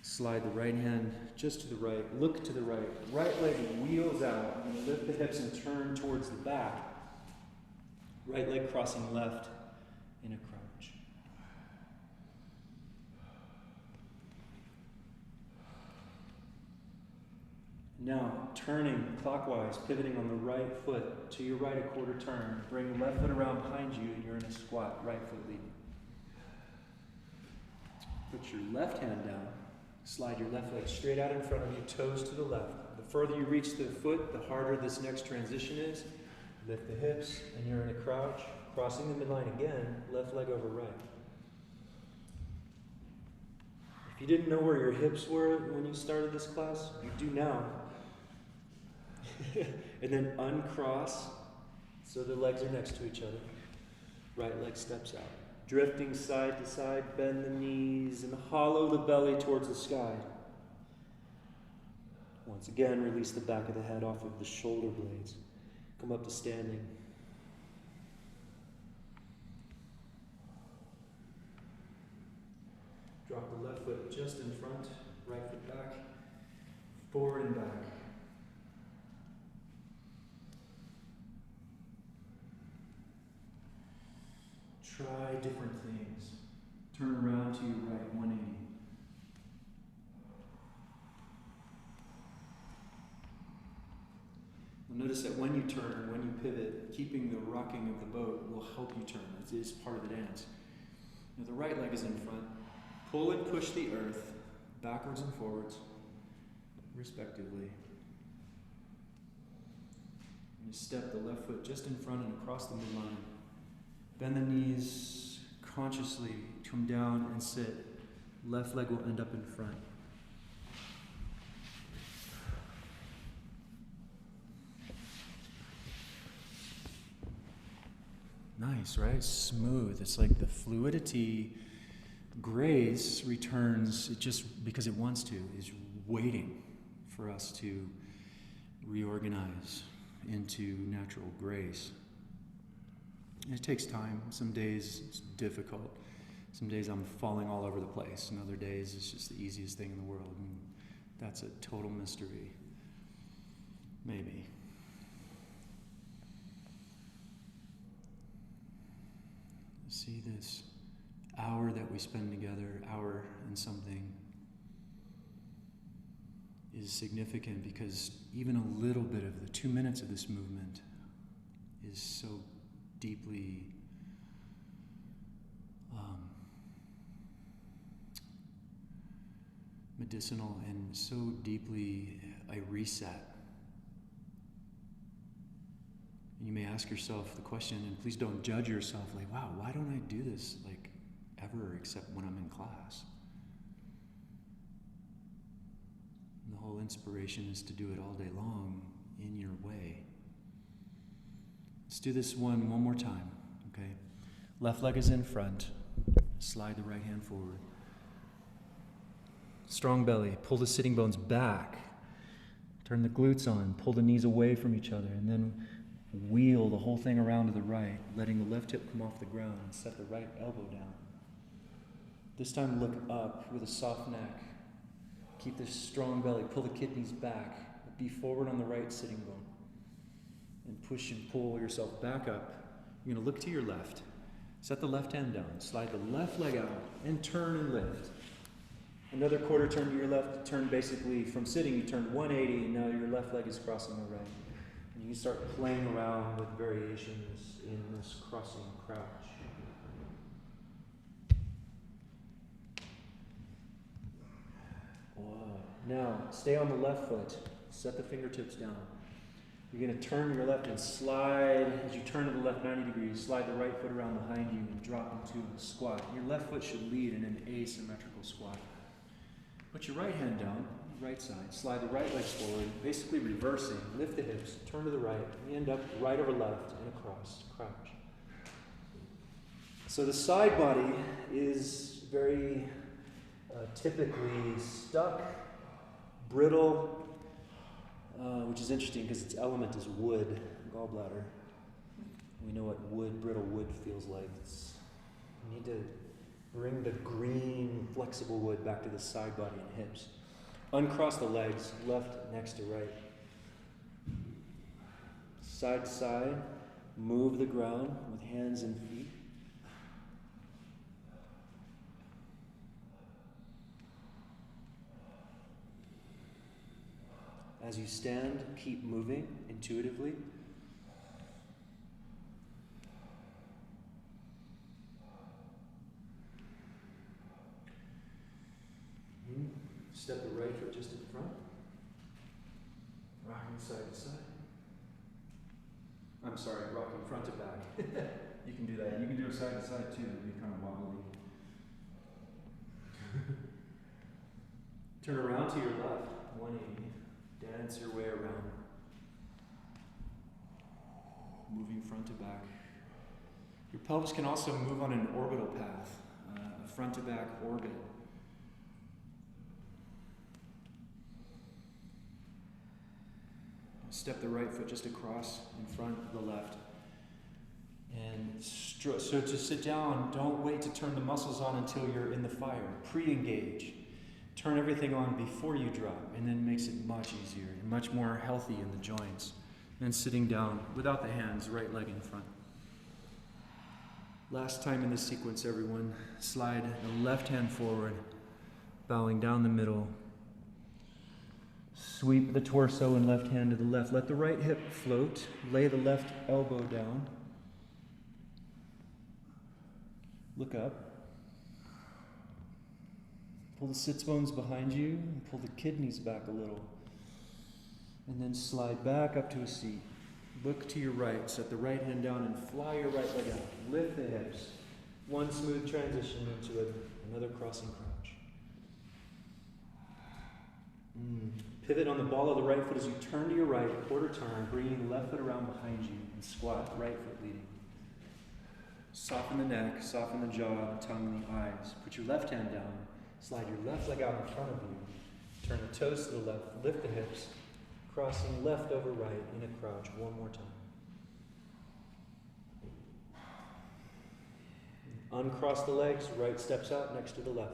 slide the right hand just to the right, look to the right. Right leg wheels out, and lift the hips and turn towards the back. Right leg crossing left in a crouch. Now, turning clockwise, pivoting on the right foot to your right, a quarter turn. Bring the left foot around behind you and you're in a squat, right foot leading. Put your left hand down. Slide your left leg straight out in front of you, toes to the left. The further you reach the foot, the harder this next transition is. Lift the hips and you're in a crouch. Crossing the midline again, left leg over right. If you didn't know where your hips were when you started this class, you do now. And then uncross so the legs are next to each other. Right leg steps out. Drifting side to side, bend the knees and hollow the belly towards the sky. Once again, release the back of the head off of the shoulder blades. Come up to standing. Drop the left foot just in front, right foot back, forward and back. Try different things. Turn around to your right, 180. You'll notice that when you turn, when you pivot, keeping the rocking of the boat will help you turn. It is part of the dance. Now the right leg is in front. Pull and push the earth backwards and forwards, respectively. And you step the left foot just in front and across the midline. Bend the knees, consciously come down and sit. Left leg will end up in front. Nice, right? Smooth. It's like the fluidity, grace returns, it just because it wants to, is waiting for us to reorganize into natural grace. And it takes time. Some days it's difficult. Some days I'm falling all over the place. And other days it's just the easiest thing in the world. And that's a total mystery. Maybe. See this hour that we spend together, hour and something, is significant because even a little bit of the 2 minutes of this movement is so deeply medicinal and so deeply a reset. And you may ask yourself the question, and please don't judge yourself like, wow, why don't I do this like ever except when I'm in class? And the whole inspiration is to do it all day long in your way. Let's do this one more time, okay? Left leg is in front. Slide the right hand forward. Strong belly. Pull the sitting bones back. Turn the glutes on. Pull the knees away from each other. And then wheel the whole thing around to the right, letting the left hip come off the ground and set the right elbow down. This time look up with a soft neck. Keep this strong belly. Pull the kidneys back. Be forward on the right sitting bone. And push and pull yourself back up. You're going to look to your left. Set the left hand down. Slide the left leg out and turn and lift. Another quarter turn to your left. Turn basically from sitting, you turned 180, and now your left leg is crossing the right. And you can start playing around with variations in this crossing crouch. Wow. Now, stay on the left foot. Set the fingertips down. You're going to turn your left and slide. As you turn to the left 90 degrees, slide the right foot around behind you and drop into a squat. Your left foot should lead in an asymmetrical squat. Put your right hand down, right side. Slide the right leg forward, basically reversing. Lift the hips, turn to the right. You end up right over left and across, crouch. So the side body is very typically stuck, brittle, which is interesting because its element is wood, gallbladder. We know what brittle wood feels like. You need to bring the green, flexible wood back to the side body and hips. Uncross the legs, left next to right. Side to side, move the ground with hands and feet. As you stand, keep moving intuitively. Step the right foot just in front. Rocking side to side. I'm sorry, rocking front to back. You can do that. You can do it side to side too. It'll be kind of wobbly. Turn around to your left, 180. Dance your way around. Moving front to back. Your pelvis can also move on an orbital path, a front to back orbit. Step the right foot just across in front of the left. And so to sit down, don't wait to turn the muscles on until you're in the fire. Pre-engage. Turn everything on before you drop, and then makes it much easier and much more healthy in the joints. And then sitting down without the hands, right leg in front. Last time in this sequence, everyone. Slide the left hand forward, bowing down the middle. Sweep the torso and left hand to the left. Let the right hip float. Lay the left elbow down. Look up. Pull the sits bones behind you and pull the kidneys back a little. And then slide back up to a seat. Look to your right. Set the right hand down and fly your right leg out. Lift the hips. One smooth transition into another crossing crouch. Pivot on the ball of the right foot as you turn to your right, quarter turn, bringing the left foot around behind you and squat, right foot leading. Soften the neck, soften the jaw, the tongue, and the eyes. Put your left hand down. Slide your left leg out in front of you. Turn the toes to the left, lift the hips, crossing left over right in a crouch. One more time. Uncross the legs, right steps out next to the left.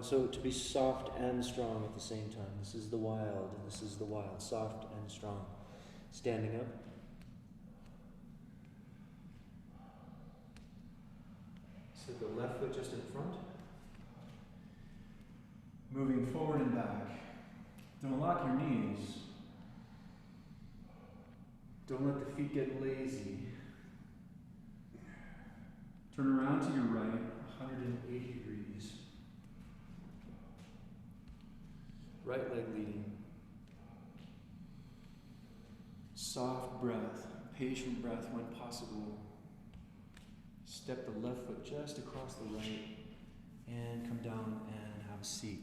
So to be soft and strong at the same time. This is the wild, this is the wild. Soft and strong. Standing up. Sit the left foot just in front. Moving forward and back. Don't lock your knees. Don't let the feet get lazy. Turn around to your right, 180 degrees. Right leg leading. Soft breath, patient breath when possible. Step the left foot just across the right and come down and have a seat.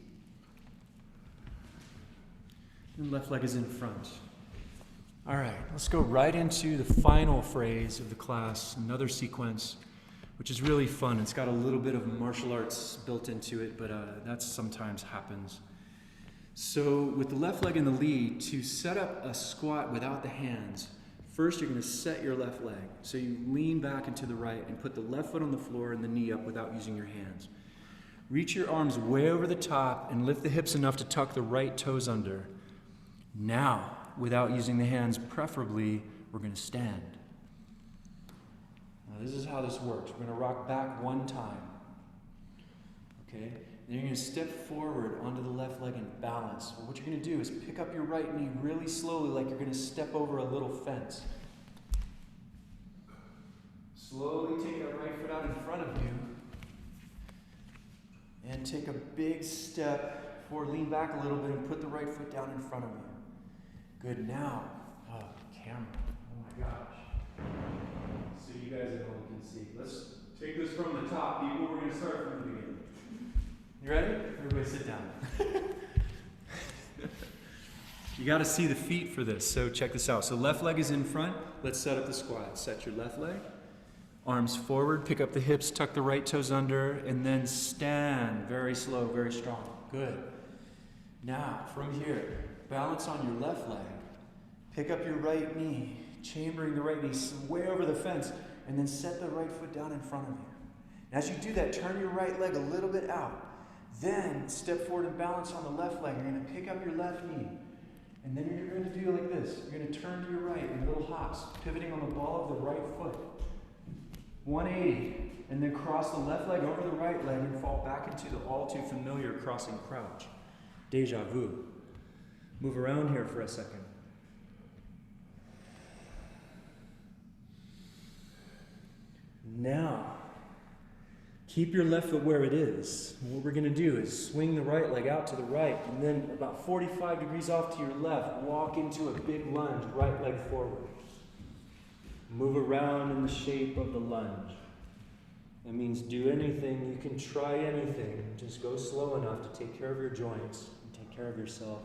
And left leg is in front. All right, let's go right into the final phrase of the class, another sequence, which is really fun. It's got a little bit of martial arts built into it, but that sometimes happens. So with the left leg in the lead, to set up a squat without the hands, First, you're going to set your left leg. So you lean back and to the right and put the left foot on the floor and the knee up without using your hands. Reach your arms way over the top and lift the hips enough to tuck the right toes under. Now, without using the hands, preferably, we're going to stand. Now, this is how this works. We're going to rock back one time. Okay? Then you're going to step forward onto the left leg and balance. Well, what you're going to do is pick up your right knee really slowly, like you're going to step over a little fence. Slowly take that right foot out in front of you. And take a big step forward, lean back a little bit, and put the right foot down in front of you. Good. Now, camera. Oh my gosh. So you guys at home can see. Let's take this from the top, people. We're going to start from the beginning. You ready? Everybody sit down. You got to see the feet for this, so check this out. So left leg is in front. Let's set up the squat. Set your left leg. Arms forward, pick up the hips, tuck the right toes under, and then stand. Very slow, very strong. Good. Now, from here, balance on your left leg. Pick up your right knee, chambering the right knee way over the fence, and then set the right foot down in front of you. And as you do that, turn your right leg a little bit out. Then step forward and balance on the left leg. You're going to pick up your left knee. And then you're going to do like this. You're going to turn to your right in little hops, pivoting on the ball of the right foot. 180. And then cross the left leg over the right leg and fall back into the all too familiar crossing crouch. Deja vu. Move around here for a second. Now, keep your left foot where it is. What we're going to do is swing the right leg out to the right, and then about 45 degrees off to your left, walk into a big lunge, right leg forward. Move around in the shape of the lunge. That means do anything, you can try anything. Just go slow enough to take care of your joints and take care of yourself.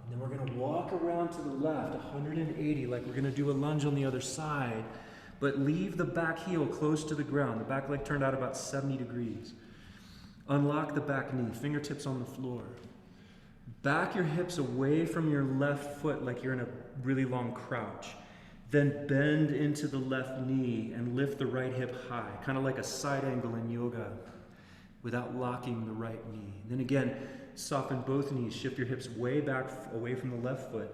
And then we're going to walk around to the left, 180, like we're going to do a lunge on the other side, but leave the back heel close to the ground. The back leg turned out about 70 degrees. Unlock the back knee, fingertips on the floor. Back your hips away from your left foot like you're in a really long crouch. Then bend into the left knee and lift the right hip high, kind of like a side angle in yoga, without locking the right knee. Then again, soften both knees, shift your hips way back away from the left foot,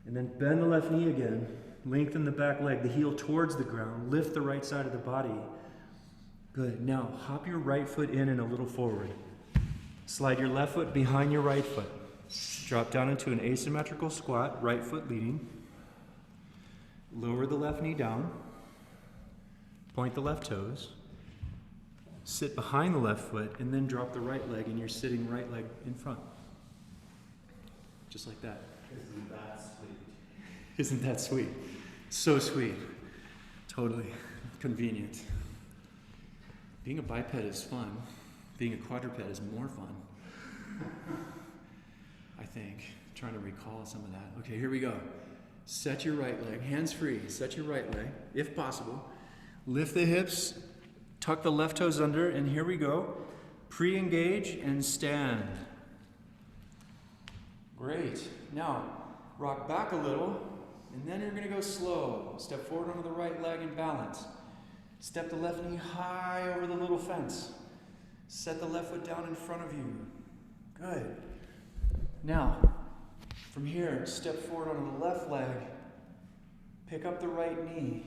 and then bend the left knee again, lengthen the back leg, the heel towards the ground, lift the right side of the body. Good. Now, hop your right foot in and a little forward. Slide your left foot behind your right foot. Drop down into an asymmetrical squat, right foot leading. Lower the left knee down. Point the left toes. Sit behind the left foot, and then drop the right leg, and you're sitting right leg in front. Just like that. Isn't that sweet? Isn't that sweet? So sweet. Totally convenient. Being a biped is fun. Being a quadruped is more fun. I think. Trying to recall some of that. Okay, here we go. Set your right leg, hands free. Set your right leg, if possible. Lift the hips, tuck the left toes under, and here we go. Pre-engage and stand. Great. Now, rock back a little, and then you're going to go slow. Step forward onto the right leg and balance. Step the left knee high over the little fence. Set the left foot down in front of you. Good. Now, from here, step forward onto the left leg, pick up the right knee,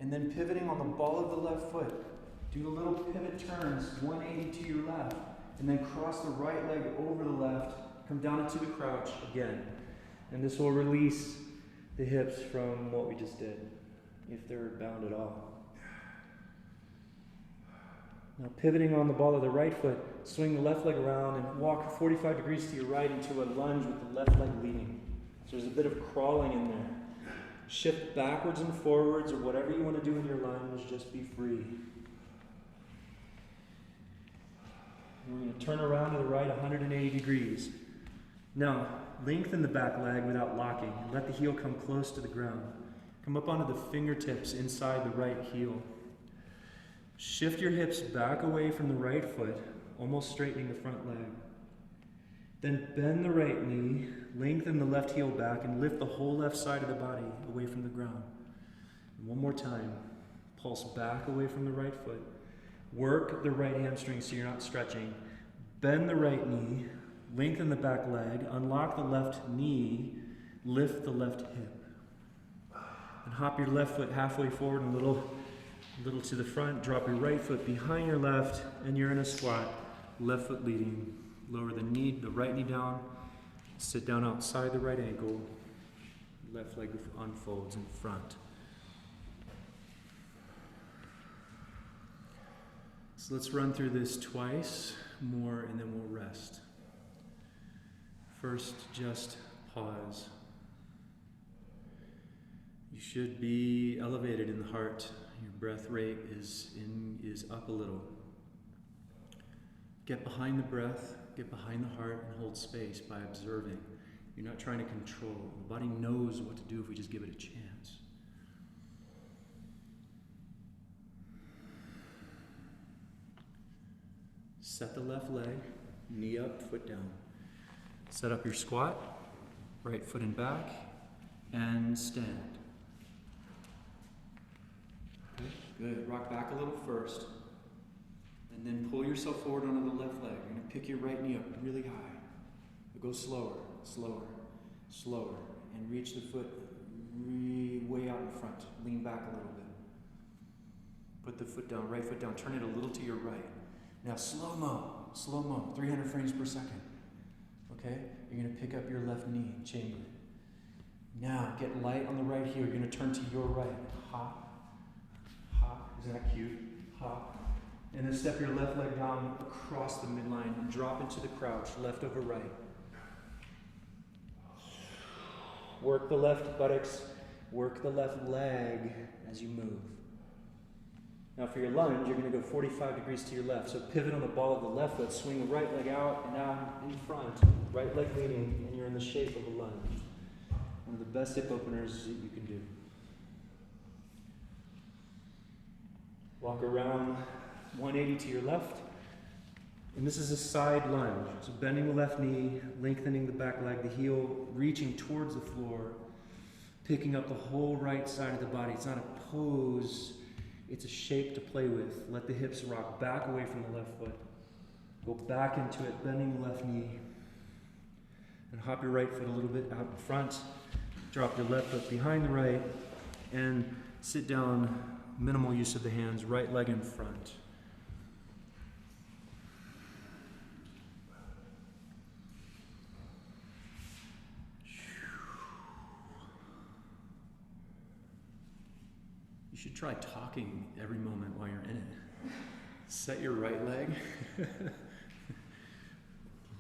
and then pivoting on the ball of the left foot, do little pivot turns, 180 to your left, and then cross the right leg over the left, come down into the crouch again. And this will release the hips from what we just did, if they're bound at all. Now pivoting on the ball of the right foot, swing the left leg around and walk 45 degrees to your right into a lunge with the left leg leading. So there's a bit of crawling in there. Shift backwards and forwards or whatever you want to do in your lunge, just be free. We're going to turn around to the right 180 degrees. Now, lengthen the back leg without locking and let the heel come close to the ground. Come up onto the fingertips inside the right heel. Shift your hips back away from the right foot, almost straightening the front leg. Then bend the right knee, lengthen the left heel back, and lift the whole left side of the body away from the ground. And one more time. Pulse back away from the right foot. Work the right hamstring so you're not stretching. Bend the right knee, lengthen the back leg, unlock the left knee, lift the left hip. And hop your left foot halfway forward and a little to the front. Drop your right foot behind your left, and you're in a squat. Left foot leading. Lower the right knee down. Sit down outside the right ankle. Left leg unfolds in front. So let's run through this twice more, and then we'll rest. First, just pause. You should be elevated in the heart. Your breath rate is up a little. Get behind the breath, get behind the heart, and hold space by observing. You're not trying to control. The body knows what to do if we just give it a chance. Set the left leg, knee up, foot down. Set up your squat, right foot and back, and stand. Okay, good. Rock back a little first, and then pull yourself forward onto the left leg. You're going to pick your right knee up really high. Go slower, slower, slower, and reach the foot way out in front. Lean back a little bit. Put the foot down, right foot down. Turn it a little to your right. Now slow-mo, 300 frames per second. Okay? You're going to pick up your left knee, chamber it. Now get light on the right heel. You're going to turn to your right. Hop, hop. Isn't that cute? Hop. And then step your left leg down across the midline and drop into the crouch, left over right. Work the left buttocks, work the left leg as you move. Now for your lunge, you're going to go 45 degrees to your left. So pivot on the ball of the left foot, swing the right leg out and out in front. Right leg leading, and you're in the shape of a lunge. One of the best hip openers that you can do. Walk around 180 to your left. And this is a side lunge. So bending the left knee, lengthening the back leg, the heel reaching towards the floor, picking up the whole right side of the body. It's not a pose. It's a shape to play with. Let the hips rock back away from the left foot. Go back into it, bending the left knee. And hop your right foot a little bit out in front. Drop your left foot behind the right. And sit down, minimal use of the hands, right leg in front. You should try talking every moment while you're in it. Set your right leg.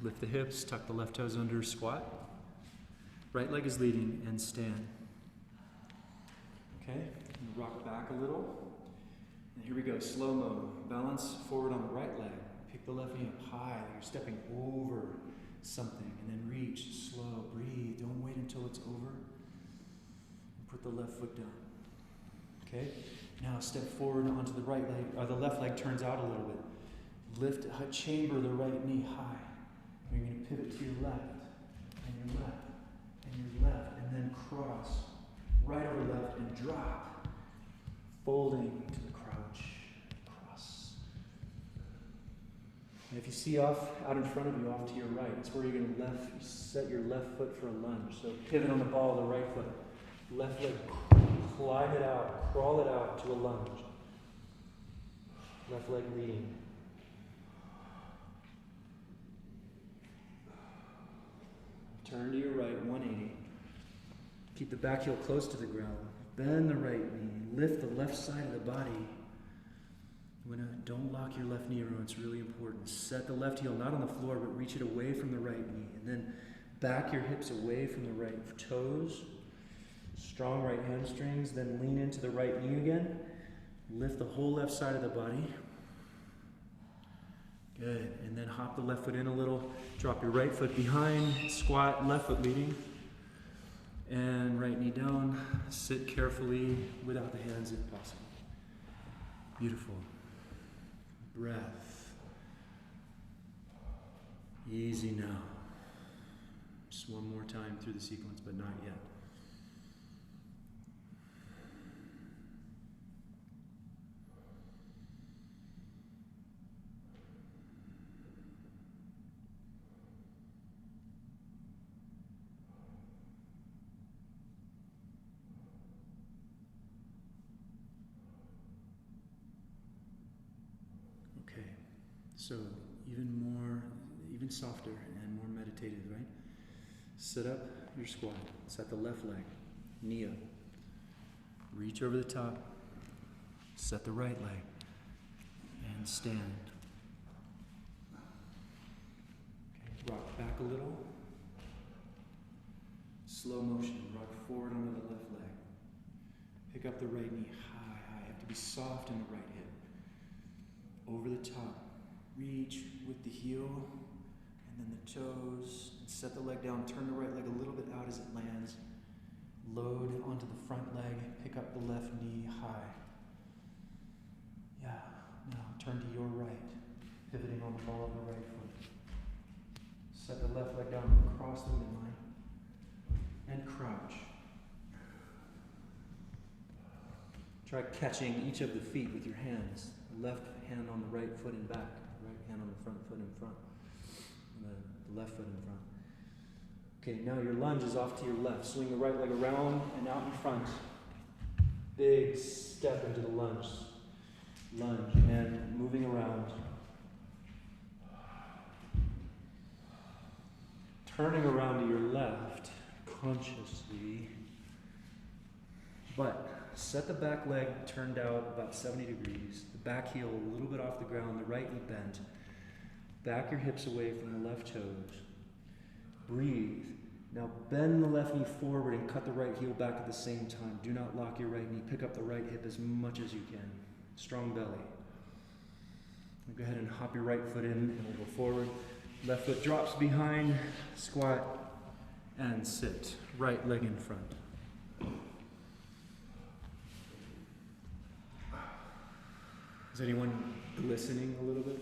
Lift the hips, tuck the left toes under, squat. Right leg is leading, and stand. Okay, and rock back a little. And here we go, slow-mo. Balance forward on the right leg. Pick the left knee up high, like you're stepping over something, and then reach, slow, breathe. Don't wait until it's over. And put the left foot down. Okay, now step forward onto the right leg, or the left leg turns out a little bit. Lift, chamber the right knee high. You're going to pivot to your left, and your left, and your left, and then cross. Right over left and drop. Folding to the crouch. Cross. And if you see off out in front of you, off to your right, it's where you're going to set your left foot for a lunge. So pivot on the ball of the right foot. Left leg, climb it out, crawl it out to a lunge. Left leg leading. Turn to your right, 180. Keep the back heel close to the ground. Bend the right knee. Lift the left side of the body. Don't lock your left knee, everyone. It's really important. Set the left heel not on the floor, but reach it away from the right knee. And then back your hips away from the right toes. Strong right hamstrings. Then lean into the right knee again. Lift the whole left side of the body. Good. And then hop the left foot in a little. Drop your right foot behind. Squat, left foot leading. And right knee down. Sit carefully without the hands if possible. Beautiful. Breath. Easy now. Just one more time through the sequence, but not yet. Okay, so even softer and more meditative, right? Sit up your squat. Set the left leg, knee up. Reach over the top. Set the right leg and stand. Okay, rock back a little. Slow motion. Rock forward onto the left leg. Pick up the right knee high, high. You have to be soft in the right hip. Over the top. Reach with the heel and then the toes. And set the leg down. Turn the right leg a little bit out as it lands. Load onto the front leg. Pick up the left knee high. Yeah. Now turn to your right. Pivoting on the ball of the right foot. Set the left leg down across the midline. And crouch. Try catching each of the feet with your hands. Left hand on the right foot and back. Right hand on the front foot in front. The left foot in front. Okay, now your lunge is off to your left. Swing the right leg around and out in front. Big step into the lunge. Lunge and moving around. Turning around to your left consciously. But set the back leg turned out about 70 degrees. The back heel a little bit off the ground, the right knee bent. Back your hips away from the left toes. Breathe. Now bend the left knee forward and cut the right heel back at the same time. Do not lock your right knee. Pick up the right hip as much as you can. Strong belly. Go ahead and hop your right foot in and we'll go forward. Left foot drops behind. Squat and sit. Right leg in front. Is anyone glistening a little bit?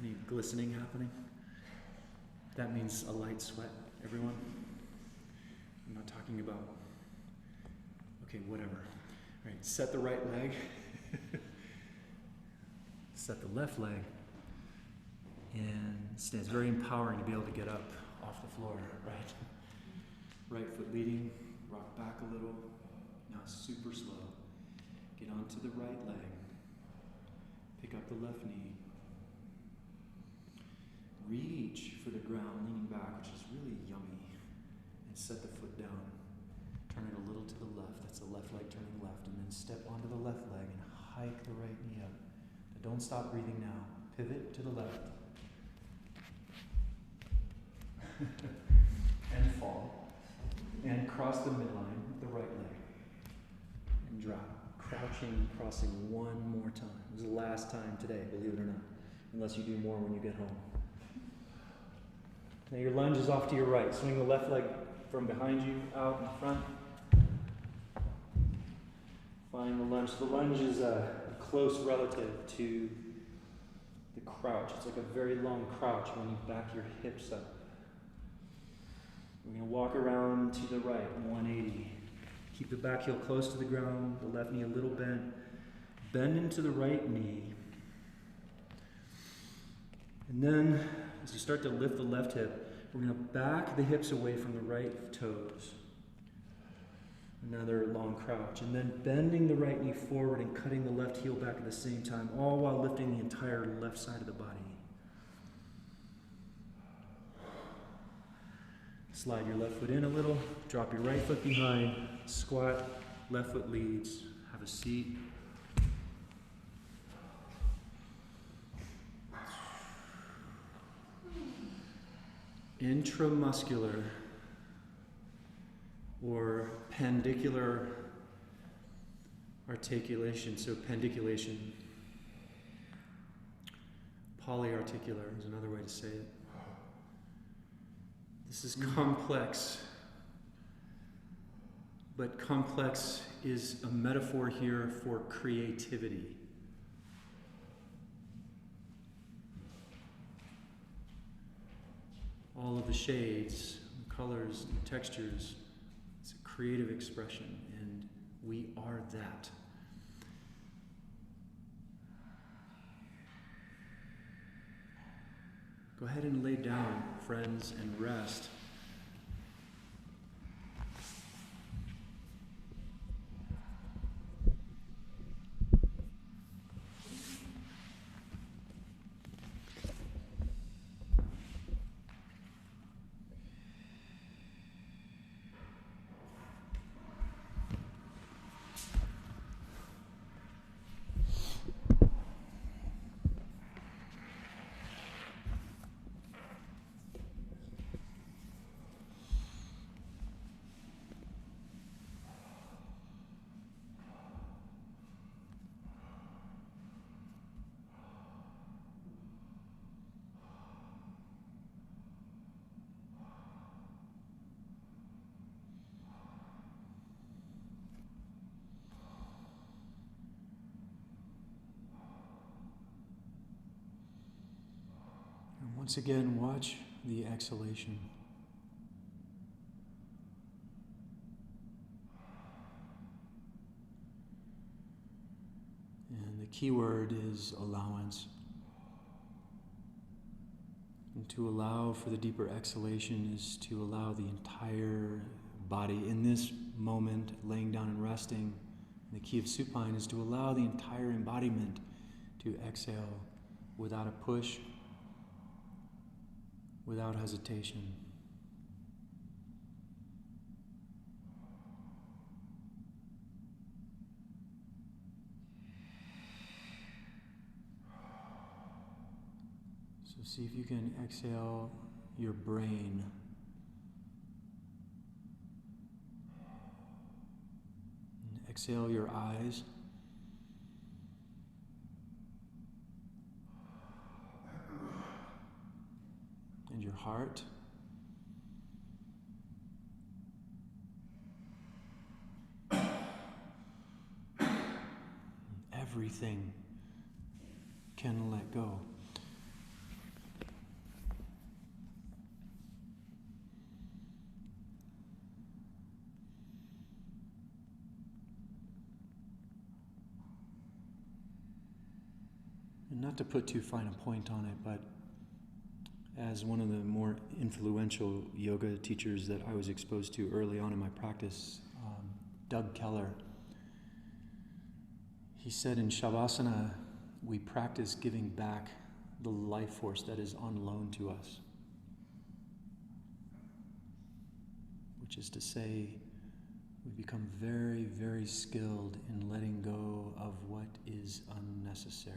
Any glistening happening? That means a light sweat, everyone. I'm not talking about, okay, whatever. All right, set the right leg. Set the left leg. And stand. It's very empowering to be able to get up off the floor, right? Right foot leading, rock back a little. Now super slow. Get onto the right leg. Pick up the left knee. Reach for the ground, leaning back, which is really yummy. And set the foot down. Turn it a little to the left. That's the left leg turning left. And then step onto the left leg and hike the right knee up. But don't stop breathing now. Pivot to the left. And fall. And cross the midline with the right leg. And drop. Crouching, crossing one more time. This is the last time today, believe it or not. Unless you do more when you get home. Now your lunge is off to your right. Swing the left leg from behind you, out in front. Find the lunge. The lunge is a close relative to the crouch. It's like a very long crouch when you back your hips up. We're going to walk around to the right, 180. Keep the back heel close to the ground, the left knee a little bent. Bend into the right knee. And then, as you start to lift the left hip, we're going to back the hips away from the right toes. Another long crouch. And then bending the right knee forward and cutting the left heel back at the same time, all while lifting the entire left side of the body. Slide your left foot in a little, drop your right foot behind, squat, left foot leads, have a seat. Intramuscular or pendicular articulation, so pendiculation. Polyarticular is another way to say it. This is complex, but complex is a metaphor here for creativity. all of the shades, the colors, the textures. It's a creative expression, and we are that. Go ahead and lay down, friends, and rest. And once again, watch the exhalation. And the key word is allowance. And to allow for the deeper exhalation is to allow the entire body in this moment, laying down and resting. And the key of supine is to allow the entire embodiment to exhale without a push, without hesitation. So see if you can exhale your brain. And exhale your eyes. And your heart. Everything can let go. And not to put too fine a point on it, but as one of the more influential yoga teachers that I was exposed to early on in my practice, Doug Keller, he said in Shavasana, we practice giving back the life force that is on loan to us. Which is to say, we become very, very skilled in letting go of what is unnecessary.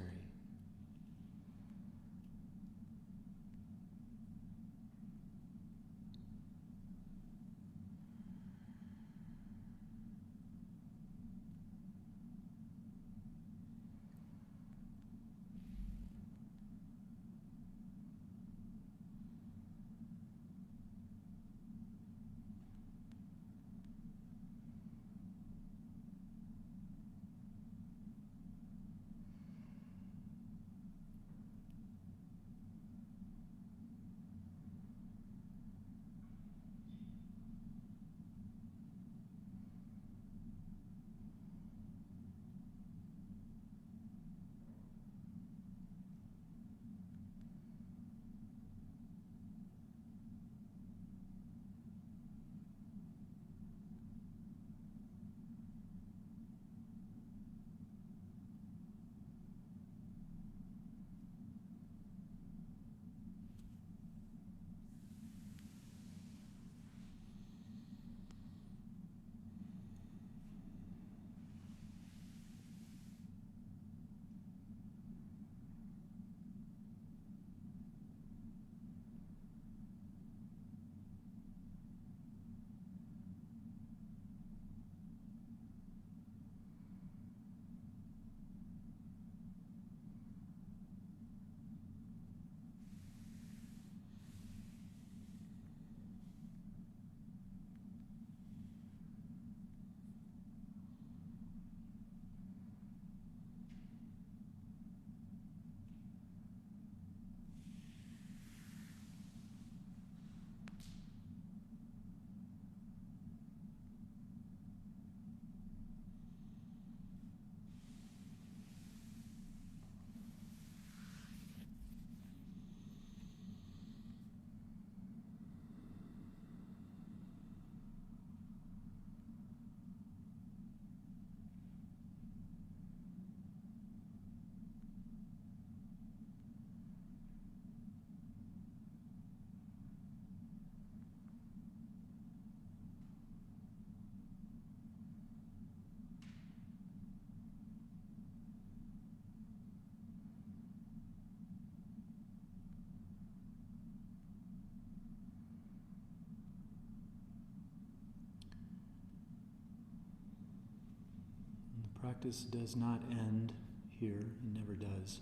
practice does not end here, it never does.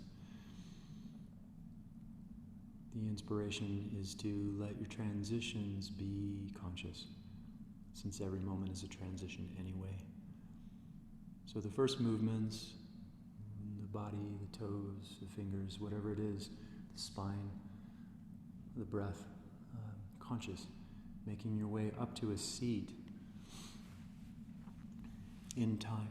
The inspiration is to let your transitions be conscious, since every moment is a transition anyway. So the first movements, the body, the toes, the fingers, whatever it is, the spine, the breath, conscious, making your way up to a seat in time.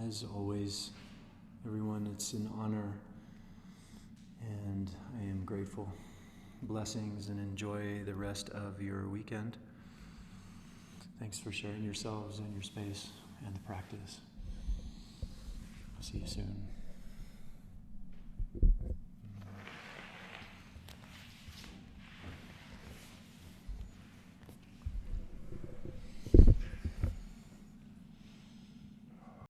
As always, everyone, it's an honor, and I am grateful. Blessings, and enjoy the rest of your weekend. Thanks for sharing yourselves and your space and the practice. See you soon.